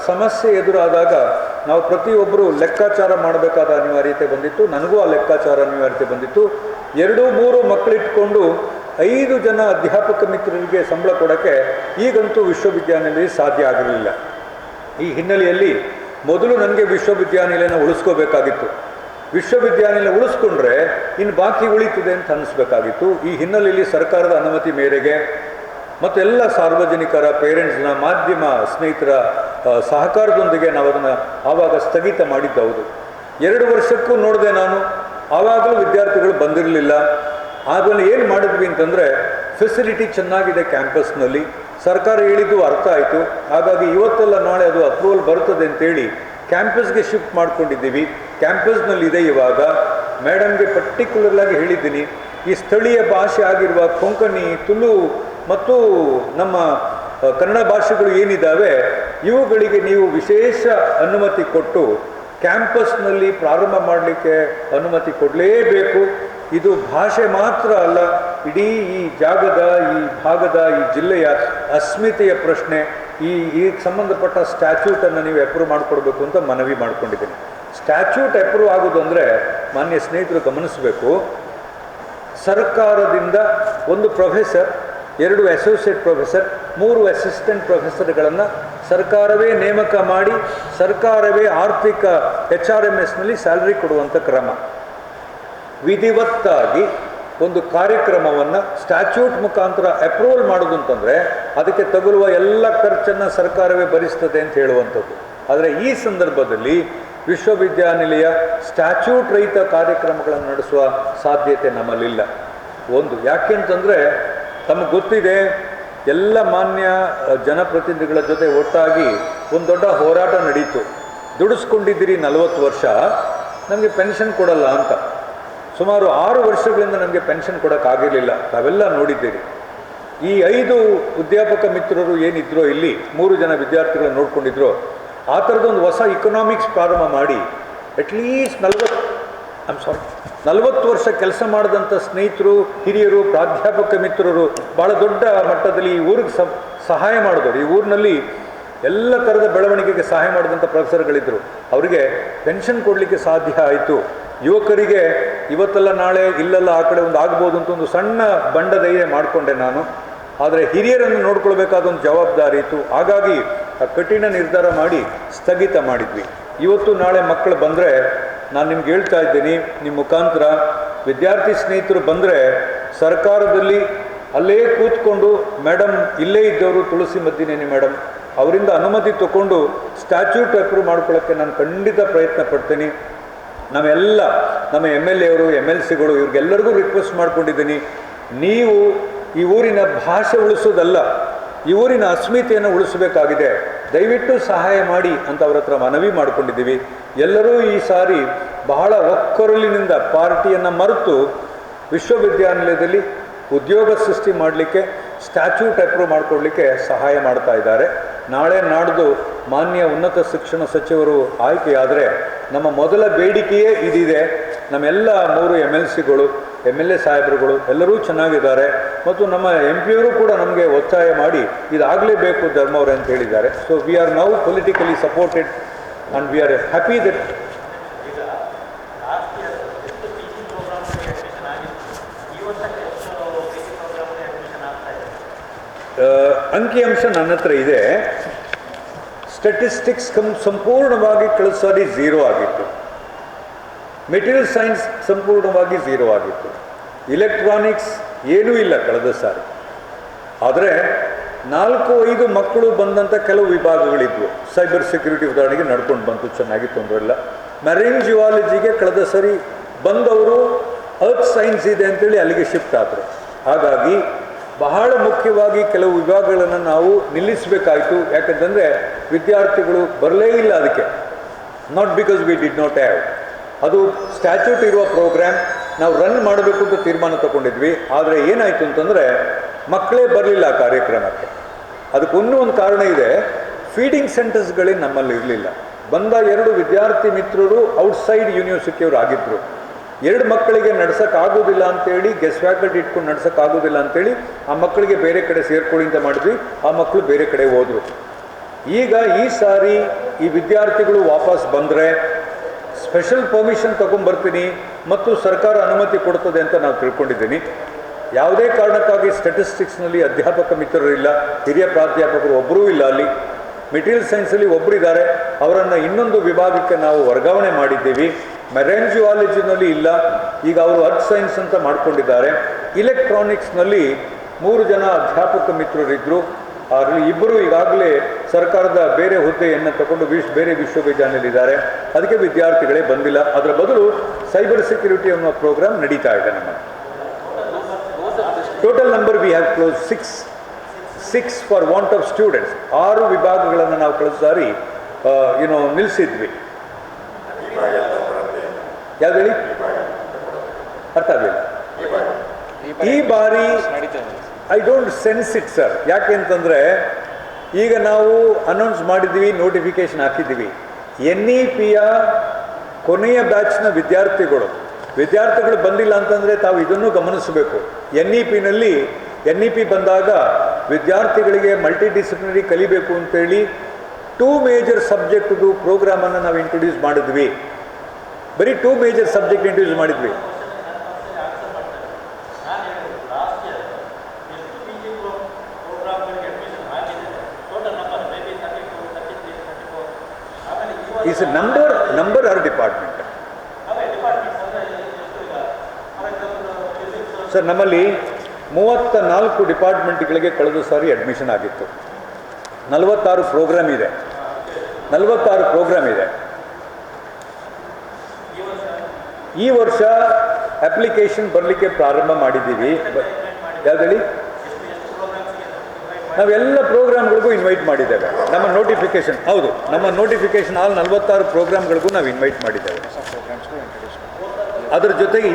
[SPEAKER 1] ಸಮಸ್ಯೆ ಎದುರಾದಾಗ ನಾವು ಪ್ರತಿಯೊಬ್ಬರು ಲೆಕ್ಕಾಚಾರ ಮಾಡಬೇಕಾದ ಅನಿವಾರ್ಯತೆ ಬಂದಿತ್ತು. ನನಗೂ ಆ ಲೆಕ್ಕಾಚಾರ ಅನಿವಾರ್ಯತೆ ಬಂದಿತ್ತು. 2-3 ಮಕ್ಕಳಿಟ್ಕೊಂಡು 5 ಜನ ಅಧ್ಯಾಪಕ ಮಿತ್ರರಿಗೆ ಸಂಬಳ ಕೊಡೋಕ್ಕೆ ಈಗಂತೂ ವಿಶ್ವವಿದ್ಯಾನಿಲಯ ಸಾಧ್ಯ ಆಗಿರಲಿಲ್ಲ. ಈ ಹಿನ್ನೆಲೆಯಲ್ಲಿ ಮೊದಲು ನನಗೆ ವಿಶ್ವವಿದ್ಯಾನಿಲಯನ ಉಳಿಸ್ಕೋಬೇಕಾಗಿತ್ತು. ವಿಶ್ವವಿದ್ಯಾನಿಲಯ ಉಳಿಸ್ಕೊಂಡ್ರೆ ಇನ್ನು ಬಾಕಿ ಉಳಿತದೆ ಅಂತ ಅನ್ನಿಸ್ಬೇಕಾಗಿತ್ತು. ಈ ಹಿನ್ನೆಲೆಯಲ್ಲಿ ಸರ್ಕಾರದ ಅನುಮತಿ ಮೇರೆಗೆ ಮತ್ತು ಎಲ್ಲ ಸಾರ್ವಜನಿಕರ, ಪೇರೆಂಟ್ಸ್ನ, ಮಾಧ್ಯಮ ಸ್ನೇಹಿತರ ಸಹಕಾರದೊಂದಿಗೆ ನಾವು ಅದನ್ನು ಆವಾಗ ಸ್ಥಗಿತ ಮಾಡಿದ್ದೌದು. 2 ವರ್ಷಕ್ಕೂ ನೋಡಿದೆ ನಾನು. ಆವಾಗಲೂ ವಿದ್ಯಾರ್ಥಿಗಳು ಬಂದಿರಲಿಲ್ಲ. ಆಮೇಲೆ ಏನು ಮಾಡಿದ್ವಿ ಅಂತಂದರೆ, ಫೆಸಿಲಿಟಿ ಚೆನ್ನಾಗಿದೆ ಕ್ಯಾಂಪಸ್ನಲ್ಲಿ, ಸರ್ಕಾರ ಹೇಳಿದ್ದು ಅರ್ಥ ಆಯಿತು. ಹಾಗಾಗಿ ಇವತ್ತೆಲ್ಲ ನಾಳೆ ಅದು ಅಪ್ರೂವಲ್ ಬರ್ತದೆ ಅಂತೇಳಿ ಕ್ಯಾಂಪಸ್ಗೆ ಶಿಫ್ಟ್ ಮಾಡ್ಕೊಂಡಿದ್ದೀವಿ. ಕ್ಯಾಂಪಸ್ನಲ್ಲಿದೆ ಇವಾಗ. ಮೇಡಮ್ಗೆ ಪರ್ಟಿಕ್ಯುಲರ್ಲಾಗಿ ಹೇಳಿದ್ದೀನಿ, ಈ ಸ್ಥಳೀಯ ಭಾಷೆ ಆಗಿರುವ ಕೊಂಕಣಿ, ತುಳು ಮತ್ತು ನಮ್ಮ ಕನ್ನಡ ಭಾಷೆಗಳು ಏನಿದ್ದಾವೆ ಇವುಗಳಿಗೆ ನೀವು ವಿಶೇಷ ಅನುಮತಿ ಕೊಟ್ಟು ಕ್ಯಾಂಪಸ್ನಲ್ಲಿ ಪ್ರಾರಂಭ ಮಾಡಲಿಕ್ಕೆ ಅನುಮತಿ ಕೊಡಲೇಬೇಕು. ಇದು ಭಾಷೆ ಮಾತ್ರ ಅಲ್ಲ, ಇಡೀ ಈ ಜಾಗದ, ಈ ಭಾಗದ, ಈ ಜಿಲ್ಲೆಯ ಅಸ್ಮಿತೆಯ ಪ್ರಶ್ನೆ. ಈ ಸಂಬಂಧಪಟ್ಟ ಸ್ಟ್ಯಾಚ್ಯೂಟನ್ನು ನೀವು ಅಪ್ರೂವ್ ಮಾಡಿಕೊಡ್ಬೇಕು ಅಂತ ಮನವಿ ಮಾಡ್ಕೊಂಡಿದ್ದೀನಿ. ಸ್ಟ್ಯಾಚ್ಯೂಟ್ ಅಪ್ರೂವ್ ಆಗೋದು ಅಂದರೆ ಮಾನ್ಯ ಸ್ನೇಹಿತರು ಗಮನಿಸಬೇಕು, ಸರ್ಕಾರದಿಂದ ಒಂದು ಪ್ರೊಫೆಸರ್, 2 ಅಸೋಸಿಯೇಟ್ ಪ್ರೊಫೆಸರ್, 3 ಅಸಿಸ್ಟೆಂಟ್ ಪ್ರೊಫೆಸರ್ಗಳನ್ನು ಸರ್ಕಾರವೇ ನೇಮಕ ಮಾಡಿ ಸರ್ಕಾರವೇ ಆರ್ಥಿಕ HRMSನಲ್ಲಿ ಸ್ಯಾಲ್ರಿ ಕೊಡುವಂಥ ಕ್ರಮ. ವಿಧಿವತ್ತಾಗಿ ಒಂದು ಕಾರ್ಯಕ್ರಮವನ್ನು ಸ್ಟ್ಯಾಚ್ಯೂಟ್ ಮುಖಾಂತರ ಅಪ್ರೂವಲ್ ಮಾಡೋದು ಅಂತಂದರೆ ಅದಕ್ಕೆ ತಗುಲುವ ಎಲ್ಲ ಖರ್ಚನ್ನು ಸರ್ಕಾರವೇ ಭರಿಸ್ತದೆ ಅಂತ ಹೇಳುವಂಥದ್ದು. ಆದರೆ ಈ ಸಂದರ್ಭದಲ್ಲಿ ವಿಶ್ವವಿದ್ಯಾನಿಲಯ ಸ್ಟ್ಯಾಚ್ಯೂಟ್ ರಹಿತ ಕಾರ್ಯಕ್ರಮಗಳನ್ನು ನಡೆಸುವ ಸಾಧ್ಯತೆ ನಮ್ಮಲ್ಲಿಲ್ಲ. ಒಂದು ಯಾಕೆ ಅಂತಂದರೆ, ತಮಗೆ ಗೊತ್ತಿದೆ, ಎಲ್ಲ ಮಾನ್ಯ ಜನಪ್ರತಿನಿಧಿಗಳ ಜೊತೆ ಒಟ್ಟಾಗಿ ಒಂದು ದೊಡ್ಡ ಹೋರಾಟ ನಡೀತು. ದುಡಿಸ್ಕೊಂಡಿದ್ದೀರಿ 40 ವರ್ಷ, ನಮಗೆ ಪೆನ್ಷನ್ ಕೊಡಲ್ಲ ಅಂತ. ಸುಮಾರು 6 ವರ್ಷಗಳಿಂದ ನಮಗೆ ಪೆನ್ಷನ್ ಕೊಡೋಕ್ಕಾಗಿರಲಿಲ್ಲ. ತಾವೆಲ್ಲ ನೋಡಿದ್ದೀರಿ. ಈ 5 ಅಧ್ಯಾಪಕ ಮಿತ್ರರು ಏನಿದ್ರೋ, ಇಲ್ಲಿ 3 ಜನ ವಿದ್ಯಾರ್ಥಿಗಳನ್ನು ನೋಡ್ಕೊಂಡಿದ್ರು, ಆ ಥರದೊಂದು ಹೊಸ ಇಕನಾಮಿಕ್ಸ್ ಪ್ರಾರಂಭ ಮಾಡಿ ಅಟ್ಲೀಸ್ಟ್ 40 ವರ್ಷ ಕೆಲಸ ಮಾಡಿದಂಥ ಸ್ನೇಹಿತರು, ಹಿರಿಯರು, ಪ್ರಾಧ್ಯಾಪಕ ಮಿತ್ರರು, ಭಾಳ ದೊಡ್ಡ ಮಟ್ಟದಲ್ಲಿ ಈ ಊರಿಗೆ ಸಹಾಯ ಮಾಡಿದವರು, ಈ ಊರಿನಲ್ಲಿ ಎಲ್ಲ ಥರದ ಬೆಳವಣಿಗೆಗೆ ಸಹಾಯ ಮಾಡಿದಂಥ ಪ್ರೊಫೆಸರ್ಗಳಿದ್ದರು. ಅವರಿಗೆ ಪೆನ್ಷನ್ ಕೊಡಲಿಕ್ಕೆ ಸಾಧ್ಯ ಆಯಿತು. ಯುವಕರಿಗೆ ಇವತ್ತೆಲ್ಲ ನಾಳೆ ಇಲ್ಲೆಲ್ಲ ಆ ಕಡೆ ಒಂದು ಆಗ್ಬೋದು ಅಂತ ಒಂದು ಸಣ್ಣ ಬಂಡ ಧೈರ್ಯ ಮಾಡಿಕೊಂಡೆ ನಾನು. ಆದರೆ ಹಿರಿಯರನ್ನು ನೋಡ್ಕೊಳ್ಬೇಕಾದ ಒಂದು ಜವಾಬ್ದಾರಿ ಇತ್ತು. ಹಾಗಾಗಿ ಆ ಕಠಿಣ ನಿರ್ಧಾರ ಮಾಡಿ ಸ್ಥಗಿತ ಮಾಡಿದ್ವಿ. ಇವತ್ತು ನಾಳೆ ಮಕ್ಕಳು ಬಂದರೆ ನಾನು ನಿಮ್ಗೆ ಹೇಳ್ತಾ ಇದ್ದೀನಿ, ನಿಮ್ಮ ಮುಖಾಂತರ ವಿದ್ಯಾರ್ಥಿ ಸ್ನೇಹಿತರು ಬಂದರೆ ಸರ್ಕಾರದಲ್ಲಿ ಅಲ್ಲೇ ಕೂತ್ಕೊಂಡು, ಮೇಡಮ್ ಇಲ್ಲೇ ಇದ್ದವರು ತುಳಸಿ ಮದ್ದಿನೇನಿ ಮೇಡಮ್, ಅವರಿಂದ ಅನುಮತಿ ತಗೊಂಡು ಸ್ಟ್ಯಾಚ್ಯೂಟ್ ಅಪ್ರೂವ್ ಮಾಡ್ಕೊಳ್ಳೋಕ್ಕೆ ನಾನು ಖಂಡಿತ ಪ್ರಯತ್ನ ಪಡ್ತೀನಿ. ನಮ್ಮ MLA ಅವರು, MLCಗಳು ಇವ್ರಿಗೆಲ್ಲರಿಗೂ ರಿಕ್ವೆಸ್ಟ್ ಮಾಡ್ಕೊಂಡಿದ್ದೀನಿ, ನೀವು ಈ ಊರಿನ ಭಾಷೆ ಉಳಿಸೋದಲ್ಲ, ಈ ಊರಿನ ಅಸ್ಮಿತೆಯನ್ನು ಉಳಿಸಬೇಕಾಗಿದೆ, ದಯವಿಟ್ಟು ಸಹಾಯ ಮಾಡಿ ಅಂತ ಅವ್ರ ಹತ್ರ ಮನವಿ ಮಾಡ್ಕೊಂಡಿದ್ದೀವಿ. ಎಲ್ಲರೂ ಈ ಸಾರಿ ಬಹಳ ಒಕ್ಕೊರಲಿನಿಂದ ಪಾರ್ಟಿಯನ್ನು ಮರೆತು ವಿಶ್ವವಿದ್ಯಾನಿಲಯದಲ್ಲಿ ಉದ್ಯೋಗ ಸೃಷ್ಟಿ ಮಾಡಲಿಕ್ಕೆ, ಸ್ಟ್ಯಾಚ್ಯೂಟ್ ಅಪ್ರೂವ್ ಮಾಡಿಕೊಡ್ಲಿಕ್ಕೆ ಸಹಾಯ ಮಾಡ್ತಾ ಇದ್ದಾರೆ. ನಾಳೆ ನಾಡ್ದು ಮಾನ್ಯ ಉನ್ನತ ಶಿಕ್ಷಣ ಸಚಿವರು ಆಯ್ಕೆಯಾದರೆ ನಮ್ಮ ಮೊದಲ ಬೇಡಿಕೆಯೇ ಇದಿದೆ. ನಮ್ಮೆಲ್ಲ 3 MLCಗಳು, MLA ಸಾಹೇಬರುಗಳು ಎಲ್ಲರೂ ಚೆನ್ನಾಗಿದ್ದಾರೆ. ಮತ್ತು ನಮ್ಮ MP ಅವರು ಕೂಡ ನಮಗೆ ಒತ್ತಾಯ ಮಾಡಿ ಇದಾಗಲೇಬೇಕು ಧರ್ಮವ್ರೆ ಅಂತ ಹೇಳಿದ್ದಾರೆ. So we are now politically supported and we are happy that ಅಂಕಿಅಂಶ ನನ್ನ ಹತ್ರ ಇದೆ. ಸ್ಟ್ಯಾಟಿಸ್ಟಿಕ್ಸ್ ಸಂಪೂರ್ಣವಾಗಿ ಕಳೆದ ಸಾರಿ 0 ಆಗಿತ್ತು. ಮೆಟೀರಿಯಲ್ ಸೈನ್ಸ್ ಸಂಪೂರ್ಣವಾಗಿ 0 ಆಗಿತ್ತು. ಇಲೆಕ್ಟ್ರಾನಿಕ್ಸ್ ಏನೂ ಇಲ್ಲ ಕಳೆದ ಸಾರಿ. ಆದರೆ 4-5 ಮಕ್ಕಳು ಬಂದಂಥ ಕೆಲವು ವಿಭಾಗಗಳಿದ್ವು. ಸೈಬರ್ ಸೆಕ್ಯೂರಿಟಿ ಉದಾಹರಣೆಗೆ ನಡ್ಕೊಂಡು ಬಂತು, ಚೆನ್ನಾಗಿ ತೊಂದರೆ ಇಲ್ಲ. ಮೆರೈನ್ ಜಿಯಾಲಜಿಗೆ ಕಳೆದ ಸರಿ ಬಂದವರು ಅರ್ತ್ ಸೈನ್ಸ್ ಇದೆ ಅಂತೇಳಿ ಅಲ್ಲಿಗೆ ಶಿಫ್ಟ್ ಆದರು. ಹಾಗಾಗಿ ಬಹಳ ಮುಖ್ಯವಾಗಿ ಕೆಲವು ವಿಭಾಗಗಳನ್ನು ನಾವು ನಿಲ್ಲಿಸಬೇಕಾಯಿತು. ಯಾಕಂತಂದರೆ ವಿದ್ಯಾರ್ಥಿಗಳು ಬರಲೇ ಇಲ್ಲ. ಅದಕ್ಕೆ not because we did not have, ಅದು ಸ್ಟ್ಯಾಚ್ಯೂಟ್ ಇರುವ ಪ್ರೋಗ್ರಾಮ್ ನಾವು ರನ್ ಮಾಡಬೇಕು ಅಂತ ತೀರ್ಮಾನ ತಗೊಂಡಿದ್ವಿ. ಆದರೆ ಏನಾಯಿತು ಅಂತಂದರೆ ಮಕ್ಕಳೇ ಬರಲಿಲ್ಲ ಆ ಕಾರ್ಯಕ್ರಮಕ್ಕೆ. ಅದಕ್ಕೊಂದು ಒಂದು ಕಾರಣ ಇದೆ, ಫೀಡಿಂಗ್ ಸೆಂಟರ್ಸ್ಗಳೇ ನಮ್ಮಲ್ಲಿ ಇರಲಿಲ್ಲ. ಬಂದ 2 ವಿದ್ಯಾರ್ಥಿ ಮಿತ್ರರು ಔಟ್ಸೈಡ್ ಯೂನಿವರ್ಸಿಟಿಯವರು ಆಗಿದ್ದರು. 2 ಮಕ್ಕಳಿಗೆ ನಡ್ಸೋಕ್ಕಾಗೋದಿಲ್ಲ ಅಂತೇಳಿ, ಗೆಸ್ಟ್ ಫ್ಯಾಕಲ್ಟಿ ಇಟ್ಕೊಂಡು ನಡ್ಸೋಕ್ಕಾಗೋದಿಲ್ಲ ಅಂತೇಳಿ ಆ ಮಕ್ಕಳಿಗೆ ಬೇರೆ ಕಡೆ ಸೇರ್ಕೊಳ್ಳಿ ಅಂತ ಮಾಡಿದ್ವಿ. ಆ ಮಕ್ಕಳು ಬೇರೆ ಕಡೆ ಹೋದರು. ಈಗ ಈ ಸಾರಿ ಈ ವಿದ್ಯಾರ್ಥಿಗಳು ವಾಪಸ್ ಬಂದರೆ ಸ್ಪೆಷಲ್ ಪರ್ಮಿಷನ್ ತೊಗೊಂಬರ್ತೀನಿ ಮತ್ತು ಸರ್ಕಾರ ಅನುಮತಿ ಕೊಡ್ತದೆ ಅಂತ ನಾವು ತಿಳ್ಕೊಂಡಿದ್ದೀನಿ. ಯಾವುದೇ ಕಾರಣಕ್ಕಾಗಿ ಸ್ಟ್ಯಾಟಿಸ್ಟಿಕ್ಸ್ನಲ್ಲಿ ಅಧ್ಯಾಪಕ ಮಿತ್ರರಿಲ್ಲ, ಹಿರಿಯ ಪ್ರಾಧ್ಯಾಪಕರು ಒಬ್ಬರೂ ಇಲ್ಲ. ಅಲ್ಲಿ ಮೆಟೀರಿಯಲ್ ಸೈನ್ಸಲ್ಲಿ ಒಬ್ಬರಿದ್ದಾರೆ, ಅವರನ್ನು ಇನ್ನೊಂದು ವಿಭಾಗಕ್ಕೆ ನಾವು ವರ್ಗಾವಣೆ ಮಾಡಿದ್ದೀವಿ. ಮೆರೈನ್ ಜಿಯಾಲಜಿನಲ್ಲಿ ಇಲ್ಲ, ಈಗ ಅವರು ಅರ್ತ್ ಸೈನ್ಸ್ ಅಂತ ಮಾಡ್ಕೊಂಡಿದ್ದಾರೆ. ಇಲೆಕ್ಟ್ರಾನಿಕ್ಸ್ನಲ್ಲಿ 3 ಜನ ಅಧ್ಯಾಪಕ ಮಿತ್ರರಿದ್ದರು, ಅದರಲ್ಲಿ ಇಬ್ಬರು ಈಗಾಗಲೇ ಸರ್ಕಾರದ ಬೇರೆ ಹುದ್ದೆಯನ್ನು ತಗೊಂಡು ಬೇರೆ ವಿಶ್ವವಿದ್ಯಾಲಯದಲ್ಲಿದ್ದಾರೆ. ಅದಕ್ಕೆ ವಿದ್ಯಾರ್ಥಿಗಳೇ ಬಂದಿಲ್ಲ. ಅದರ ಬದಲು ಸೈಬರ್ ಸೆಕ್ಯೂರಿಟಿ ಅನ್ನೋ ಪ್ರೋಗ್ರಾಮ್ ನಡೀತಾ ಇದೆ. ನಮ್ಮ total number we have close 6 for want of students. 6 ವಿಭಾಗಗಳನ್ನು ನಾವು ಕಳೆದ ಸಾರಿ ನಿಲ್ಲಿಸಿದ್ವಿ. ಯಾವ್ದು ಹೇಳಿ? ಅರ್ಥ ಆಗಲಿಲ್ಲ. ಈ ಬಾರಿ I don't sense it sir. ಯಾಕೆ ಅಂತಂದರೆ ಈಗ ನಾವು ಅನೌನ್ಸ್ ಮಾಡಿದ್ದೀವಿ, ನೋಟಿಫಿಕೇಷನ್ ಹಾಕಿದ್ದೀವಿ. NEPಯ ಕೊನೆಯ ಬ್ಯಾಚ್ನ ವಿದ್ಯಾರ್ಥಿಗಳು ಬಂದಿಲ್ಲ ಅಂತಂದರೆ ತಾವು ಇದನ್ನು ಗಮನಿಸಬೇಕು. NEP ಬಂದಾಗ ವಿದ್ಯಾರ್ಥಿಗಳಿಗೆ ಮಲ್ಟಿ ಡಿಸಿಪ್ಲಿನರಿ ಕಲಿಬೇಕು ಅಂತೇಳಿ 2 ಮೇಜರ್ ಸಬ್ಜೆಕ್ಟ್ದು ಪ್ರೋಗ್ರಾಮನ್ನು ನಾವು ಇಂಟ್ರೊಡ್ಯೂಸ್ ಮಾಡಿದ್ವಿ. ಬರೀ 2 ಮೇಜರ್ ಸಬ್ಜೆಕ್ಟ್ ಇಂಟ್ರೊಡ್ಯೂಸ್ ಮಾಡಿದ್ವಿ. Is number are department sir? ನಮ್ಮಲ್ಲಿ 34 ಡಿಪಾರ್ಟ್ಮೆಂಟ್ಗಳಿಗೆ ಕಳೆದ ಸಾರಿ ಅಡ್ಮಿಷನ್ ಆಗಿತ್ತು. 46 ಪ್ರೋಗ್ರಾಮ್ ಇದೆ. ಈ ವರ್ಷ ಅಪ್ಲಿಕೇಶನ್ ಬರಲಿಕ್ಕೆ ಪ್ರಾರಂಭ ಮಾಡಿದ್ದೀವಿ. ಯಾವುದೇಳಿ? ನಾವೆಲ್ಲ ಪ್ರೋಗ್ರಾಮ್ಗಳಿಗೂ ಇನ್ವೈಟ್ ಮಾಡಿದ್ದೇವೆ. ನಮ್ಮ ನೋಟಿಫಿಕೇಷನ್ 46 ಪ್ರೋಗ್ರಾಮ್ಗಳಿಗೂ ನಾವು ಇನ್ವೈಟ್ ಮಾಡಿದ್ದೇವೆ. ಅದರ ಜೊತೆಗೆ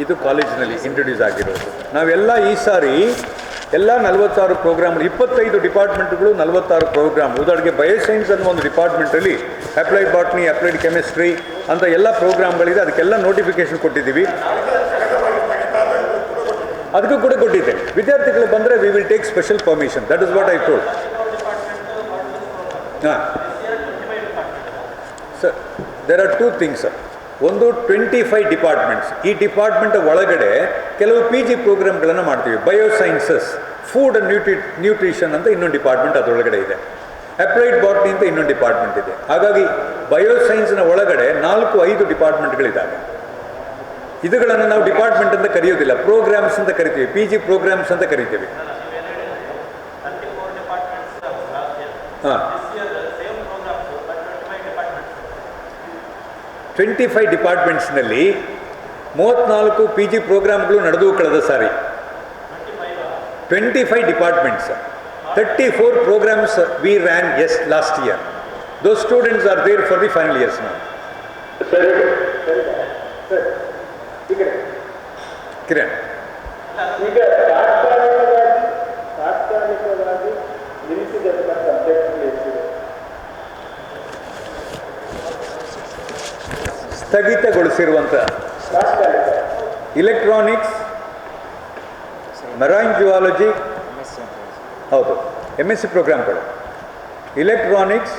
[SPEAKER 1] ಇದು ಕಾಲೇಜಿನಲ್ಲಿ ಇಂಟ್ರೊಡ್ಯೂಸ್ ಆಗಿರೋದು. ನಾವೆಲ್ಲ ಈ ಸಾರಿ ಎಲ್ಲ 46 ಪ್ರೋಗ್ರಾಮ್ಗಳು, 25 ಡಿಪಾರ್ಟ್ಮೆಂಟ್ಗಳು, 46 ಪ್ರೋಗ್ರಾಮ್. ಉದಾಹರಣೆಗೆ ಬಯೋಸೈನ್ಸ್ ಅನ್ನೋ ಒಂದು ಡಿಪಾರ್ಟ್ಮೆಂಟಲ್ಲಿ ಅಪ್ಲೈಡ್ ಬಾಟ್ನಿ, ಅಪ್ಲೈಡ್ ಕೆಮಿಸ್ಟ್ರಿ ಅಂತ ಎಲ್ಲ ಪ್ರೋಗ್ರಾಮ್ಗಳಿದೆ. ಅದಕ್ಕೆಲ್ಲ ನೋಟಿಫಿಕೇಷನ್ ಕೊಟ್ಟಿದ್ದೀವಿ. ಅದಕ್ಕೂ ಕೂಡ ಕೊಟ್ಟಿದ್ದೆ. ವಿದ್ಯಾರ್ಥಿಗಳು ಬಂದರೆ we will take special permission. That is what I told. Sir, there are 2 things sir. ಒಂದು 25 ಡಿಪಾರ್ಟ್ಮೆಂಟ್ಸ್. ಈ ಡಿಪಾರ್ಟ್ಮೆಂಟ್ ಒಳಗಡೆ ಕೆಲವು PG ಪ್ರೋಗ್ರಾಮ್ಗಳನ್ನು ಮಾಡ್ತೀವಿ. ಬಯೋಸೈನ್ಸಸ್, ಫುಡ್ ಆ್ಯಂಡ್ ನ್ಯೂಟ್ರಿಷನ್ ಅಂತ ಇನ್ನೊಂದು ಡಿಪಾರ್ಟ್ಮೆಂಟ್ ಅದರೊಳಗಡೆ ಇದೆ. ಅಪ್ಲೈಡ್ ಬಾಟ್ನಿ ಅಂತ ಇನ್ನೊಂದು ಡಿಪಾರ್ಟ್ಮೆಂಟ್ ಇದೆ. ಹಾಗಾಗಿ ಬಯೋಸೈನ್ಸ್ನ ಒಳಗಡೆ 4-5 ಡಿಪಾರ್ಟ್ಮೆಂಟ್ಗಳಿದ್ದಾವೆ. ಇದುಗಳನ್ನು ನಾವು ಡಿಪಾರ್ಟ್ಮೆಂಟ್ ಅಂತ ಕರೆಯೋದಿಲ್ಲ, ಪ್ರೋಗ್ರಾಮ್ಸ್ ಅಂತ ಕರಿತೀವಿ. PG ಪ್ರೋಗ್ರಾಮ್ಸ್ ಅಂತ ಕರಿತೀವಿ. ಹಾಂ, 25 ಡಿಪಾರ್ಟ್ಮೆಂಟ್ಸ್ನಲ್ಲಿ 34 PG ಪ್ರೋಗ್ರಾಮ್ಗಳು ನಡೆದವು ಕಳೆದ ಸಾರಿ. 25 departments, 34 programs we ran last year. Those students are there for the final years now. Kiran.
[SPEAKER 2] ಈಗ ತಾತ್ಕಾಲಿಕವಾಗಿ ನಿಲ್ಲಿಸಿದಂಥ ಸಬ್ಜೆಕ್ಟ್ಗಳು ಎಷ್ಟಿದೆ?
[SPEAKER 1] ಸ್ಥಗಿತಗೊಳಿಸಿರುವಂಥ ಇಲೆಕ್ಟ್ರಾನಿಕ್ಸ್, ಮೆರೈನ್ ಜಿಯಾಲಜಿ, ಹೌದು MSc ಪ್ರೋಗ್ರಾಮ್ಗಳು, electronics,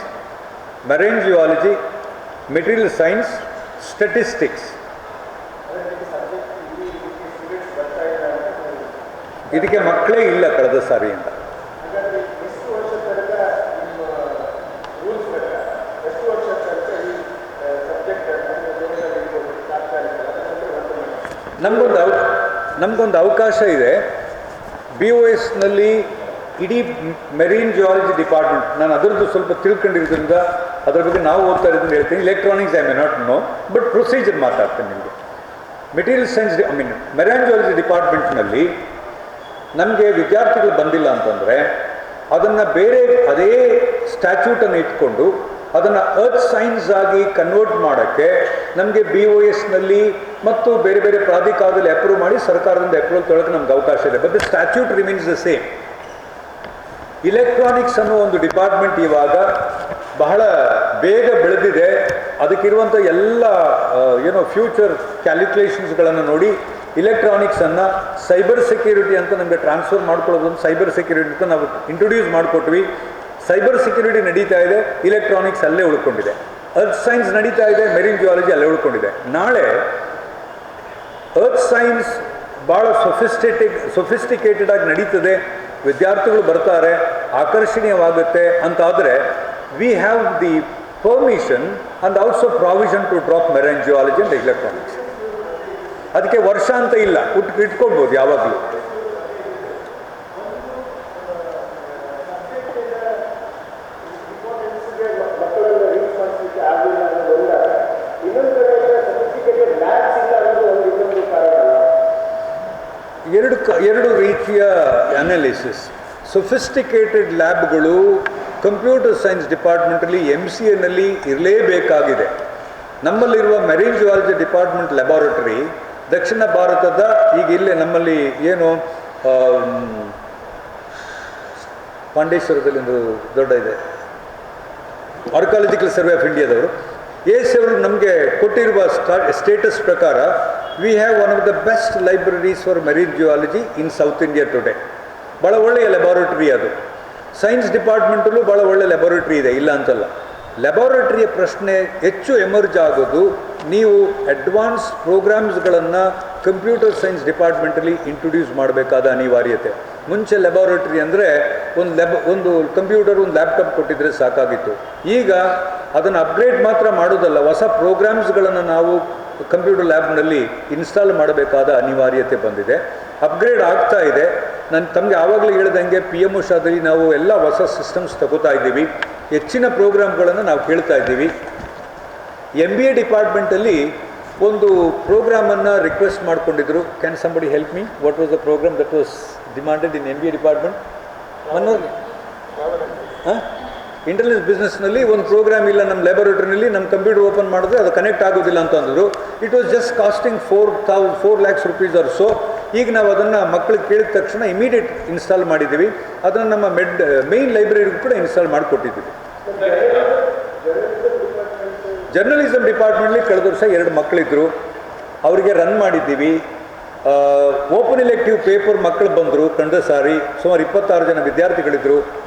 [SPEAKER 1] marine geology, material science, statistics. ಇದಕ್ಕೆ ಮಕ್ಕಳೇ ಇಲ್ಲ ಕಳೆದ ಸಾರಿಯಿಂದ. ನಮಗೊಂದು ಅವಕಾಶ ಇದೆ. BOSನಲ್ಲಿ ಇಡೀ ಮೆರೀನ್ ಜಿಯಾಲಜಿ ಡಿಪಾರ್ಟ್ಮೆಂಟ್, ನಾನು ಅದರದ್ದು ಸ್ವಲ್ಪ ತಿಳ್ಕೊಂಡಿರೋದ್ರಿಂದ ಅದ್ರ ಬಗ್ಗೆ ನಾವು ಓದ್ತಾ ಇರೋದ್ರಿಂದ ಹೇಳ್ತೀನಿ. Electronics I may not know, but procedure ಮಾತಾಡ್ತೀನಿ ನಿಮಗೆ. ಮೆಟೀರಿಯಲ್ ಸೈನ್ಸ್ ಮೆರೈನ್ ಜಿಯಾಲಜಿ ಡಿಪಾರ್ಟ್ಮೆಂಟ್ನಲ್ಲಿ ನಮಗೆ ವಿದ್ಯಾರ್ಥಿಗಳು ಬಂದಿಲ್ಲ ಅಂತಂದರೆ ಅದನ್ನು ಅದೇ ಸ್ಟ್ಯಾಚ್ಯೂಟನ್ನು ಇಟ್ಕೊಂಡು ಅದನ್ನು ಅರ್ತ್ ಸೈನ್ಸ್ ಆಗಿ ಕನ್ವರ್ಟ್ ಮಾಡೋಕ್ಕೆ ನಮಗೆ BOSನಲ್ಲಿ ಮತ್ತು ಬೇರೆ ಬೇರೆ ಪ್ರಾಧಿಕಾರದಲ್ಲಿ ಅಪ್ರೂವ್ ಮಾಡಿ ಸರ್ಕಾರದಿಂದ ಅಪ್ರೂವಲ್ ತೊಗೊಳಕ್ಕೆ ನಮ್ಗೆ ಅವಕಾಶ ಇದೆ. But the statute remains the same. Electronics ಅನ್ನೋ ಒಂದು ಡಿಪಾರ್ಟ್ಮೆಂಟ್ ಇವಾಗ ಬಹಳ ಬೇಗ ಬೆಳೆದಿದೆ. ಅದಕ್ಕಿರುವಂಥ ಎಲ್ಲ ಫ್ಯೂಚರ್ ಕ್ಯಾಲ್ಕುಲೇಷನ್ಸ್ಗಳನ್ನು ನೋಡಿ ಇಲೆಕ್ಟ್ರಾನಿಕ್ಸನ್ನು ಸೈಬರ್ ಸೆಕ್ಯೂರಿಟಿ ಅಂತ ನಮಗೆ ಟ್ರಾನ್ಸ್ಫರ್ ಮಾಡ್ಕೊಳ್ಳೋದು, ಸೈಬರ್ ಸೆಕ್ಯೂರಿಟಿ ಅಂತ ನಾವು ಇಂಟ್ರೊಡ್ಯೂಸ್ ಮಾಡಿಕೊಟ್ವಿ. ಸೈಬರ್ ಸೆಕ್ಯೂರಿಟಿ ನಡೀತಾ ಇದೆ, ಇಲೆಕ್ಟ್ರಾನಿಕ್ಸ್ ಅಲ್ಲೇ ಉಳ್ಕೊಂಡಿದೆ. ಅರ್ತ್ ಸೈನ್ಸ್ ನಡೀತಾ ಇದೆ, ಮೆರಿನ್ ಜಿಯಾಲಜಿ ಅಲ್ಲೇ ಉಳ್ಕೊಂಡಿದೆ. ನಾಳೆ ಅರ್ತ್ ಸೈನ್ಸ್ ಭಾಳ ಸೊಫಿಸ್ಟಿಕೇಟೆಡ್ ಆಗಿ ನಡೀತದೆ, ವಿದ್ಯಾರ್ಥಿಗಳು ಬರ್ತಾರೆ, ಆಕರ್ಷಣೀಯವಾಗುತ್ತೆ ಅಂತಾದರೆ we have the permission and also provision to drop marine geology and electronics. ಅದಕ್ಕೆ ವರ್ಷ ಅಂತ ಇಲ್ಲ, ಇಟ್ಕೊಳ್ಬೋದು ಯಾವಾಗಲೂ.
[SPEAKER 2] ಮಕ್ಕಳನ್ನ ರೀಚ್ ಮಾಡಿಸಲಿಕ್ಕೆ ಆಗಲಿಲ್ಲ ಅನ್ನೋದೊಂದ, ಇನ್ನೊಂದು ಕಡೆ ಸೊಫಿಸ್ಟಿಕೇಟೆಡ್ ಲ್ಯಾಬ್ಸ್ ಇಲ್ಲ ಅನ್ನೋದು ಇನ್ನೊಂದು ಕಾರಣ ಅಲ್ಲ.
[SPEAKER 1] ಎರಡು ರೀತಿಯ ಅನಾಲಿಸಿಸ್. ಸೊಫಿಸ್ಟಿಕೇಟೆಡ್ ಲ್ಯಾಬ್ಗಳು ಕಂಪ್ಯೂಟರ್ ಸೈನ್ಸ್ ಡಿಪಾರ್ಟ್ಮೆಂಟಲ್ಲಿ MCAನಲ್ಲಿ ಇರಲೇಬೇಕಾಗಿದೆ. ನಮ್ಮಲ್ಲಿರುವ ಮೆರೈನ್ ಜಿಯಾಲಜಿ ಡಿಪಾರ್ಟ್ಮೆಂಟ್ ಲ್ಯಾಬಾರೇಟರಿ ದಕ್ಷಿಣ ಭಾರತದ, ಈಗ ಇಲ್ಲೇ ನಮ್ಮಲ್ಲಿ ಏನು ಪಾಂಡೇಶ್ವರದಲ್ಲಿ ಒಂದು ದೊಡ್ಡ ಇದೆ, ಆರ್ಕಾಲಜಿಕಲ್ ಸರ್ವೆ ಆಫ್ ಇಂಡಿಯಾದವರು ಅವರು ನಮಗೆ ಕೊಟ್ಟಿರುವ ಸ್ಟೇಟಸ್ ಪ್ರಕಾರ we have one of the best libraries for marine geology in south India today. ಭಾಳ ಒಳ್ಳೆಯ ಲ್ಯಾಬಾರೇಟರಿ ಅದು. ಸೈನ್ಸ್ ಡಿಪಾರ್ಟ್ಮೆಂಟಲ್ಲೂ ಭಾಳ ಒಳ್ಳೆಯ ಲ್ಯಾಬಾರೇಟರಿ ಇದೆ, ಇಲ್ಲ ಅಂತಲ್ಲ. ಲ್ಯಾಬಾರೇಟರಿಯ ಪ್ರಶ್ನೆ ಹೆಚ್ಚು ಎಮರ್ಜ್ ಆಗೋದು ನೀವು ಅಡ್ವಾನ್ಸ್ ಪ್ರೋಗ್ರಾಮ್ಸ್ಗಳನ್ನು ಕಂಪ್ಯೂಟರ್ ಸೈನ್ಸ್ ಡಿಪಾರ್ಟ್ಮೆಂಟಲ್ಲಿ ಇಂಟ್ರೊಡ್ಯೂಸ್ ಮಾಡಬೇಕಾದ ಅನಿವಾರ್ಯತೆ. ಮುಂಚೆ ಲ್ಯಾಬಾರೇಟರಿ ಅಂದರೆ ಒಂದು ಕಂಪ್ಯೂಟರ್, ಒಂದು ಲ್ಯಾಪ್ಟಾಪ್ ಕೊಟ್ಟಿದ್ರೆ ಸಾಕಾಗಿತ್ತು. ಈಗ ಅದನ್ನು ಅಪ್ಗ್ರೇಡ್ ಮಾತ್ರ ಮಾಡೋದಲ್ಲ, ಹೊಸ ಪ್ರೋಗ್ರಾಮ್ಸ್ಗಳನ್ನು ನಾವು ಕಂಪ್ಯೂಟರ್ ಲ್ಯಾಬ್ನಲ್ಲಿ ಇನ್ಸ್ಟಾಲ್ ಮಾಡಬೇಕಾದ ಅನಿವಾರ್ಯತೆ ಬಂದಿದೆ. ಅಪ್ಗ್ರೇಡ್ ಆಗ್ತಾ ಇದೆ. ನಾನು ತಮಗೆ ಆವಾಗಲೇ ಹೇಳ್ದಂಗೆ PMO ಶಾದಲ್ಲಿ ನಾವು ಎಲ್ಲ ಹೊಸ ಸಿಸ್ಟಮ್ಸ್ ತಗೋತಾ ಇದ್ದೀವಿ, ಹೆಚ್ಚಿನ ಪ್ರೋಗ್ರಾಮ್ಗಳನ್ನು ನಾವು ಕೇಳ್ತಾ ಇದ್ದೀವಿ. MBA ಡಿಪಾರ್ಟ್ಮೆಂಟಲ್ಲಿ ಒಂದು ಪ್ರೋಗ್ರಾಮನ್ನು ರಿಕ್ವೆಸ್ಟ್ ಮಾಡಿಕೊಂಡಿದ್ರು. Can somebody help me? What was the program that was demanded in MBA department? Intelligence ಬಿಸ್ನೆಸ್ನಲ್ಲಿ ಒಂದು ಪ್ರೋಗ್ರಾಮ್ ಇಲ್ಲ ನಮ್ಮ ಲ್ಯಾಬೊರೇಟರಿನಲ್ಲಿ, ನಮ್ಮ ಕಂಪ್ಯೂಟರ್ ಓಪನ್ ಮಾಡಿದ್ರೆ ಅದು ಕನೆಕ್ಟ್ ಆಗೋದಿಲ್ಲ ಅಂತ ಅಂದರು. It was just costing 4 lakhs rupees or so. ಈಗ ನಾವು ಅದನ್ನು ಮಕ್ಕಳಿಗೆ ಕೇಳಿದ ತಕ್ಷಣ ಇಮಿಡಿಯೇಟ್ ಇನ್ಸ್ಟಾಲ್ ಮಾಡಿದ್ದೀವಿ. ಅದನ್ನು ನಮ್ಮ ಮೇನ್ ಲೈಬ್ರರಿಗೂ ಕೂಡ ಇನ್ಸ್ಟಾಲ್ ಮಾಡಿಕೊಟ್ಟಿದ್ದೀವಿ. ಜರ್ನಲಿಸಮ್ ಡಿಪಾರ್ಟ್ಮೆಂಟ್ಲಿ ಕಳೆದ ವರ್ಷ 2 ಮಕ್ಕಳಿದ್ರು, ಅವರಿಗೆ ರನ್ ಮಾಡಿದ್ದೀವಿ. ಓಪನ್ ಇಲೆಕ್ಟಿವ್ ಪೇಪರ್ ಮಕ್ಕಳು ಬಂದರು ಕಳೆದ ಸಾರಿ, ಸುಮಾರು 26 ಜನ ವಿದ್ಯಾರ್ಥಿಗಳಿದ್ದರು.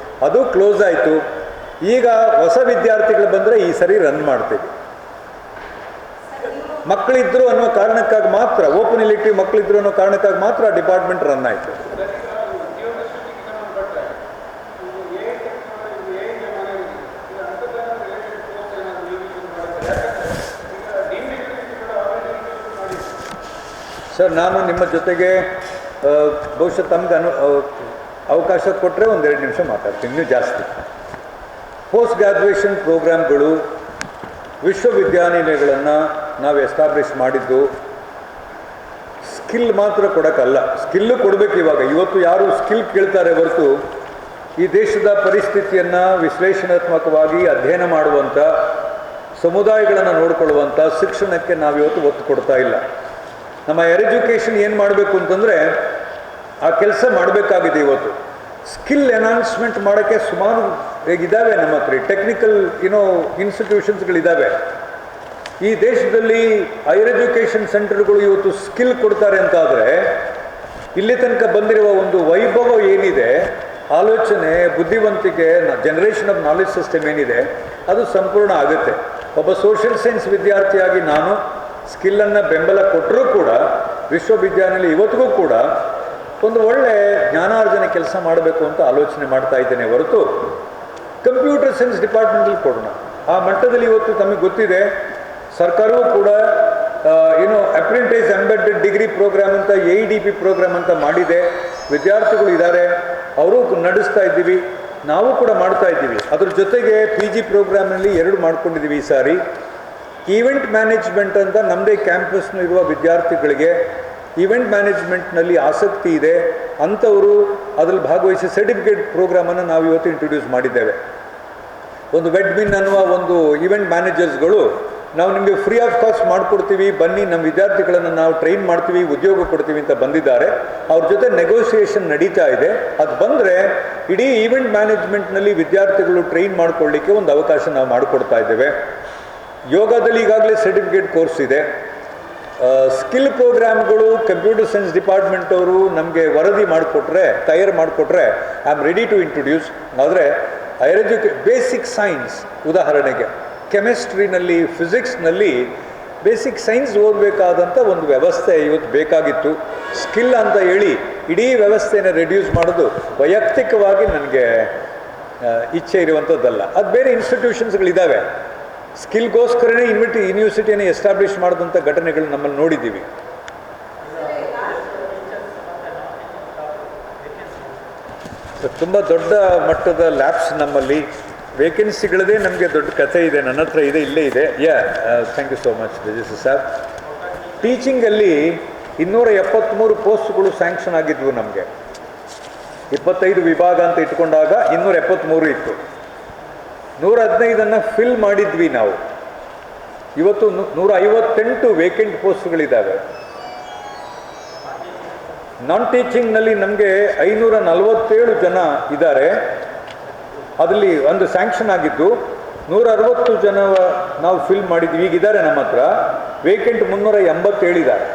[SPEAKER 1] ಅದು ಕ್ಲೋಸ್ ಆಯಿತು. ಈಗ ಹೊಸ ವಿದ್ಯಾರ್ಥಿಗಳು ಬಂದರೆ ಈ ಸರಿ ರನ್ ಮಾಡ್ತೀವಿ. ಮಕ್ಕಳಿದ್ರು ಅನ್ನೋ ಕಾರಣಕ್ಕಾಗಿ ಮಾತ್ರ, ಓಪನ್ ಇಲೆಕ್ಟಿವ್ ಮಕ್ಕಳಿದ್ರು ಅನ್ನೋ ಕಾರಣಕ್ಕಾಗಿ ಮಾತ್ರ ಡಿಪಾರ್ಟ್ಮೆಂಟ್ ರನ್ ಆಯಿತು. ಸರ್, ನಾನು ನಿಮ್ಮ ಜೊತೆಗೆ ಬಹುಶಃ ತಮಗೆ ಅವಕಾಶ ಕೊಟ್ಟರೆ 1-2 ನಿಮಿಷ ಮಾತಾಡ್ತೀನಿ, ಇನ್ನೂ ಜಾಸ್ತಿ. ಪೋಸ್ಟ್ ಗ್ರ್ಯಾಜುಯೇಷನ್ ಪ್ರೋಗ್ರಾಮ್ಗಳು, ವಿಶ್ವವಿದ್ಯಾನಿಲಯಗಳನ್ನು ನಾವು ಎಸ್ಟಾಬ್ಲಿಷ್ ಮಾಡಿದ್ದು ಸ್ಕಿಲ್ ಮಾತ್ರ ಕೊಡೋಕ್ಕಲ್ಲ, ಸ್ಕಿಲ್ಲು ಕೊಡಬೇಕು. ಇವತ್ತು ಯಾರು ಸ್ಕಿಲ್ ಕೇಳ್ತಾರೆ ಹೊರತು ಈ ದೇಶದ ಪರಿಸ್ಥಿತಿಯನ್ನು ವಿಶ್ಲೇಷಣಾತ್ಮಕವಾಗಿ ಅಧ್ಯಯನ ಮಾಡುವಂಥ, ಸಮುದಾಯಗಳನ್ನು ನೋಡಿಕೊಳ್ಳುವಂಥ ಶಿಕ್ಷಣಕ್ಕೆ ನಾವಿವತ್ತು ಒತ್ತು ಕೊಡ್ತಾ ಇಲ್ಲ. ನಮ್ಮ ಎಜುಕೇಷನ್ ಏನು ಮಾಡಬೇಕು ಅಂತಂದರೆ ಆ ಕೆಲಸ ಮಾಡಬೇಕಾಗಿದೆ. ಇವತ್ತು ಸ್ಕಿಲ್ ಎನ್ಹಾನ್ಸ್ಮೆಂಟ್ ಮಾಡೋಕ್ಕೆ ಸುಮಾರು ಇದ್ದಾವೆ ನಮ್ಮ ಹತ್ರ, ಟೆಕ್ನಿಕಲ್ ಇನ್ಸ್ಟಿಟ್ಯೂಷನ್ಸ್ಗಳಿದ್ದಾವೆ. ಈ ದೇಶದಲ್ಲಿ ಹೈಯರ್ ಎಜುಕೇಷನ್ ಸೆಂಟರ್ಗಳು ಇವತ್ತು ಸ್ಕಿಲ್ ಕೊಡ್ತಾರೆ ಅಂತಾದರೆ, ಇಲ್ಲಿ ತನಕ ಬಂದಿರುವ ಒಂದು ವೈಭವ ಏನಿದೆ, ಆಲೋಚನೆ, ಬುದ್ಧಿವಂತಿಕೆ, ಜನರೇಷನ್ ಆಫ್ ನಾಲೆಜ್ ಸಿಸ್ಟಮ್ ಏನಿದೆ, ಅದು ಸಂಪೂರ್ಣ ಆಗುತ್ತೆ. ಒಬ್ಬ ಸೋಷಿಯಲ್ ಸೈನ್ಸ್ ವಿದ್ಯಾರ್ಥಿಯಾಗಿ ನಾನು ಸ್ಕಿಲ್ಲನ್ನು ಬೆಂಬಲ ಕೊಟ್ಟರೂ ಕೂಡ ವಿಶ್ವವಿದ್ಯಾನಿಲಯ ಇವತ್ತಿಗೂ ಕೂಡ ಒಂದು ಒಳ್ಳೆ ಜ್ಞಾನಾರ್ಜನೆ ಕೆಲಸ ಮಾಡಬೇಕು ಅಂತ ಆಲೋಚನೆ ಮಾಡ್ತಾ ಇದ್ದೇನೆ ಹೊರತು ಕಂಪ್ಯೂಟರ್ ಸೈನ್ಸ್ ಡಿಪಾರ್ಟ್ಮೆಂಟಲ್ಲಿ ಕೊಡೋಣ ಆ ಮಟ್ಟದಲ್ಲಿ. ಇವತ್ತು ತಮಗೆ ಗೊತ್ತಿದೆ, ಸರ್ಕಾರವೂ ಕೂಡ ಅಪ್ರೆಂಟಿಸ್ ಎಂಬೆಡೆಡ್ ಡಿಗ್ರಿ ಪ್ರೋಗ್ರಾಮ್ ಅಂತ AEDP ಪ್ರೋಗ್ರಾಮ್ ಅಂತ ಮಾಡಿದೆ. ವಿದ್ಯಾರ್ಥಿಗಳು ಇದ್ದಾರೆ, ಅವರು ನಡೆಸ್ತಾ ಇದ್ದೀವಿ, ನಾವು ಕೂಡ ಮಾಡ್ತಾ ಇದ್ದೀವಿ. ಅದ್ರ ಜೊತೆಗೆ PG ಪ್ರೋಗ್ರಾಮ್ನಲ್ಲಿ 2 ಮಾಡ್ಕೊಂಡಿದ್ದೀವಿ ಈ ಸಾರಿ. ಈವೆಂಟ್ ಮ್ಯಾನೇಜ್ಮೆಂಟ್ ಅಂತ ನಮ್ಮದೇ ಕ್ಯಾಂಪಸ್ನಲ್ಲಿರುವ ವಿದ್ಯಾರ್ಥಿಗಳಿಗೆ ಈವೆಂಟ್ ಮ್ಯಾನೇಜ್ಮೆಂಟ್ನಲ್ಲಿ ಆಸಕ್ತಿ ಇದೆ ಅಂಥವರು ಅದರಲ್ಲಿ ಭಾಗವಹಿಸಿ ಸರ್ಟಿಫಿಕೇಟ್ ಪ್ರೋಗ್ರಾಮನ್ನು ನಾವು ಇವತ್ತು ಇಂಟ್ರೊಡ್ಯೂಸ್ ಮಾಡಿದ್ದೇವೆ. ಒಂದು ವೆಡ್ಮಿನ್ ಅನ್ನುವ ಒಂದು ಈವೆಂಟ್ ಮ್ಯಾನೇಜರ್ಸ್ಗಳು ನಾವು ನಿಮಗೆ ಫ್ರೀ ಆಫ್ ಕಾಸ್ಟ್ ಮಾಡಿಕೊಡ್ತೀವಿ, ಬನ್ನಿ ನಮ್ಮ ವಿದ್ಯಾರ್ಥಿಗಳನ್ನು ನಾವು ಟ್ರೈನ್ ಮಾಡ್ತೀವಿ, ಉದ್ಯೋಗ ಕೊಡ್ತೀವಿ ಅಂತ ಬಂದಿದ್ದಾರೆ. ಅವ್ರ ಜೊತೆ ನೆಗೋಷಿಯೇಷನ್ ನಡೀತಾ ಇದೆ. ಅದು ಬಂದರೆ ಇಡೀ ಈವೆಂಟ್ ಮ್ಯಾನೇಜ್ಮೆಂಟ್ನಲ್ಲಿ ವಿದ್ಯಾರ್ಥಿಗಳು ಟ್ರೈನ್ ಮಾಡಿಕೊಳ್ಳಿಕ್ಕೆ ಒಂದು ಅವಕಾಶ ನಾವು ಮಾಡಿಕೊಡ್ತಾ ಇದ್ದೇವೆ. ಯೋಗದಲ್ಲಿ ಈಗಾಗಲೇ ಸರ್ಟಿಫಿಕೇಟ್ ಕೋರ್ಸ್ ಇದೆ. ಸ್ಕಿಲ್ ಪ್ರೋಗ್ರಾಮ್ಗಳು ಕಂಪ್ಯೂಟರ್ ಸೈನ್ಸ್ ಡಿಪಾರ್ಟ್ಮೆಂಟ್ ಅವರು ನಮಗೆ ವರದಿ ಮಾಡಿಕೊಟ್ರೆ, ತಯಾರು ಮಾಡಿಕೊಟ್ರೆ I am ready to introduce. ಆದರೆ ಹೈಯರ್ ಬೇಸಿಕ್ ಸೈನ್ಸ್, ಉದಾಹರಣೆಗೆ ಕೆಮಿಸ್ಟ್ರಿನಲ್ಲಿ, ಫಿಸಿಕ್ಸ್ನಲ್ಲಿ ಬೇಸಿಕ್ ಸೈನ್ಸ್ ಓದಬೇಕಾದಂಥ ಒಂದು ವ್ಯವಸ್ಥೆ ಇವತ್ತು ಬೇಕಾಗಿತ್ತು. ಸ್ಕಿಲ್ ಅಂತ ಹೇಳಿ ಇಡೀ ವ್ಯವಸ್ಥೆನ ರೆಡ್ಯೂಸ್ ಮಾಡೋದು ವೈಯಕ್ತಿಕವಾಗಿ ನನಗೆ ಇಚ್ಛೆ ಇರುವಂಥದ್ದಲ್ಲ. ಅದು ಬೇರೆ ಇನ್ಸ್ಟಿಟ್ಯೂಷನ್ಸ್ಗಳಿದ್ದಾವೆ, ಸ್ಕಿಲ್ಗೋಸ್ಕರನೇ ಯೂನಿವರ್ಸಿಟಿಯನ್ನು ಎಸ್ಟಾಬ್ಲಿಷ್ ಮಾಡಿದಂಥ ಘಟನೆಗಳು ನಮ್ಮಲ್ಲಿ ನೋಡಿದ್ದೀವಿ. ತುಂಬ ದೊಡ್ಡ ಮಟ್ಟದ ಲ್ಯಾಬ್ಸ್ ನಮ್ಮಲ್ಲಿ, ವೇಕೆನ್ಸಿಗಳದೇ ನಮಗೆ ದೊಡ್ಡ ಕಥೆ ಇದೆ, ನನ್ನ ಹತ್ರ ಇದೆ, ಇಲ್ಲೇ ಇದೆ. Thank you so much registrar sir. ಟೀಚಿಂಗಲ್ಲಿ 273 ಪೋಸ್ಟ್ಗಳು ಸ್ಯಾಂಕ್ಷನ್ ಆಗಿದ್ವು ನಮಗೆ. 25 ವಿಭಾಗ ಅಂತ ಇಟ್ಕೊಂಡಾಗ 273 ಇತ್ತು. 115 ಫಿಲ್ ಮಾಡಿದ್ವಿ ನಾವು. ಇವತ್ತು 158 ವೇಕೆಂಟ್ ಪೋಸ್ಟ್ಗಳಿದ್ದಾವೆ. ನಾನ್ ಟೀಚಿಂಗ್ನಲ್ಲಿ ನಮಗೆ 547 ಜನ ಇದ್ದಾರೆ. ಅದರಲ್ಲಿ ಒಂದು ಸ್ಯಾಂಕ್ಷನ್ ಆಗಿದ್ದು 160 ಜನ ನಾವು ಫಿಲ್ ಮಾಡಿದ್ವಿ. ಈಗಿದ್ದಾರೆ ನಮ್ಮ ಹತ್ರ. ವೇಕೆಂಟ್ 387 ಇದ್ದಾರೆ.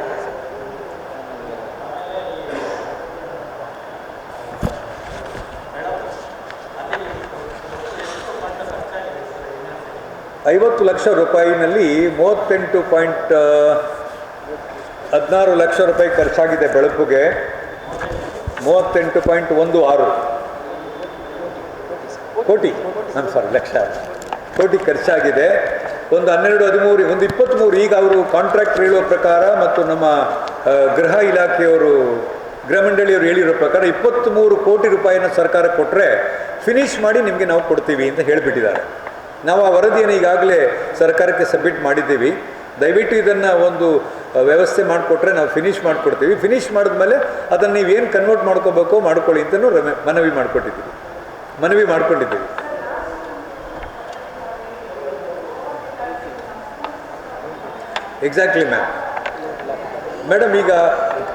[SPEAKER 1] ₹50 ಲಕ್ಷ 38.16 ಲಕ್ಷ ಖರ್ಚಾಗಿದೆ. ಬೆಳಕಿಗೆ 38.16 ಕೋಟಿ, ಲಕ್ಷ ಕೋಟಿ ಖರ್ಚಾಗಿದೆ. ಒಂದು 12, 13, ಒಂದು 23. ಈಗ ಅವರು ಕಾಂಟ್ರಾಕ್ಟರ್ ಹೇಳುವ ಪ್ರಕಾರ ಮತ್ತು ನಮ್ಮ ಗೃಹ ಇಲಾಖೆಯವರು, ಗೃಹ ಮಂಡಳಿಯವರು ಹೇಳಿರೋ ಪ್ರಕಾರ 23 ಕೋಟಿ ರೂಪಾಯಿನ ಸರ್ಕಾರ ಕೊಟ್ಟರೆ ಫಿನಿಷ್ ಮಾಡಿ ನಿಮಗೆ ನಾವು ಕೊಡ್ತೀವಿ ಅಂತ ಹೇಳಿಬಿಟ್ಟಿದ್ದಾರೆ. ನಾವು ಆ ವರದಿಯನ್ನು ಈಗಾಗಲೇ ಸರ್ಕಾರಕ್ಕೆ ಸಬ್ಮಿಟ್ ಮಾಡಿದ್ದೀವಿ. ದಯವಿಟ್ಟು ಇದನ್ನು ಒಂದು ವ್ಯವಸ್ಥೆ ಮಾಡಿಕೊಟ್ರೆ ನಾವು ಫಿನಿಷ್ ಮಾಡಿಕೊಡ್ತೀವಿ. ಫಿನಿಷ್ ಮಾಡಿದ್ಮೇಲೆ ಅದನ್ನು ನೀವೇನು ಕನ್ವರ್ಟ್ ಮಾಡ್ಕೋಬೇಕೋ ಮಾಡ್ಕೊಳ್ಳಿ ಅಂತಲೂ ಮನವಿ ಮಾಡ್ಕೊಂಡಿದ್ದೀವಿ. ಎಕ್ಸಾಕ್ಟ್ಲಿ ಮೇಡಮ್, ಈಗ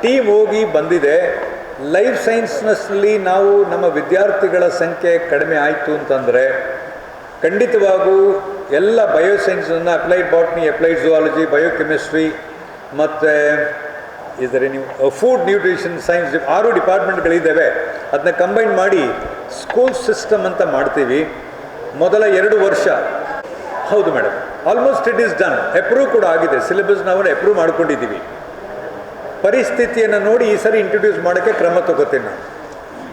[SPEAKER 1] ಟೀಮ್ ಹೋಗಿ ಬಂದಿದೆ. ಲೈಫ್ ಸೈನ್ಸ್ನಲ್ಲಿ ನಾವು ನಮ್ಮ ವಿದ್ಯಾರ್ಥಿಗಳ ಸಂಖ್ಯೆ ಕಡಿಮೆ ಆಯಿತು ಅಂತಂದರೆ ಖಂಡಿತವಾಗೂ ಎಲ್ಲ ಬಯೋಸೈನ್ಸನ್ನು, applied botany, applied zoology, biochemistry ಮತ್ತು ಇದರ ನೀವು ಫುಡ್ ನ್ಯೂಟ್ರಿಷನ್ ಸೈನ್ಸ್ 6 ಡಿಪಾರ್ಟ್ಮೆಂಟ್ಗಳಿದ್ದಾವೆ. ಅದನ್ನ ಕಂಬೈನ್ ಮಾಡಿ ಸ್ಕೂಲ್ ಸಿಸ್ಟಮ್ ಅಂತ ಮಾಡ್ತೀವಿ. ಮೊದಲ 2 ವರ್ಷ. ಹೌದು madam, almost it is done. Approve ಕೂಡ ಆಗಿದೆ. ಸಿಲೆಬಸ್ ನಾವು ಅಪ್ರೂವ್ ಮಾಡ್ಕೊಂಡಿದ್ದೀವಿ. ಪರಿಸ್ಥಿತಿಯನ್ನು ನೋಡಿ ಈ ಸರಿ ಇಂಟ್ರೊಡ್ಯೂಸ್ ಮಾಡೋಕ್ಕೆ ಕ್ರಮ ತಗೋತೀನಿ ನಾನು.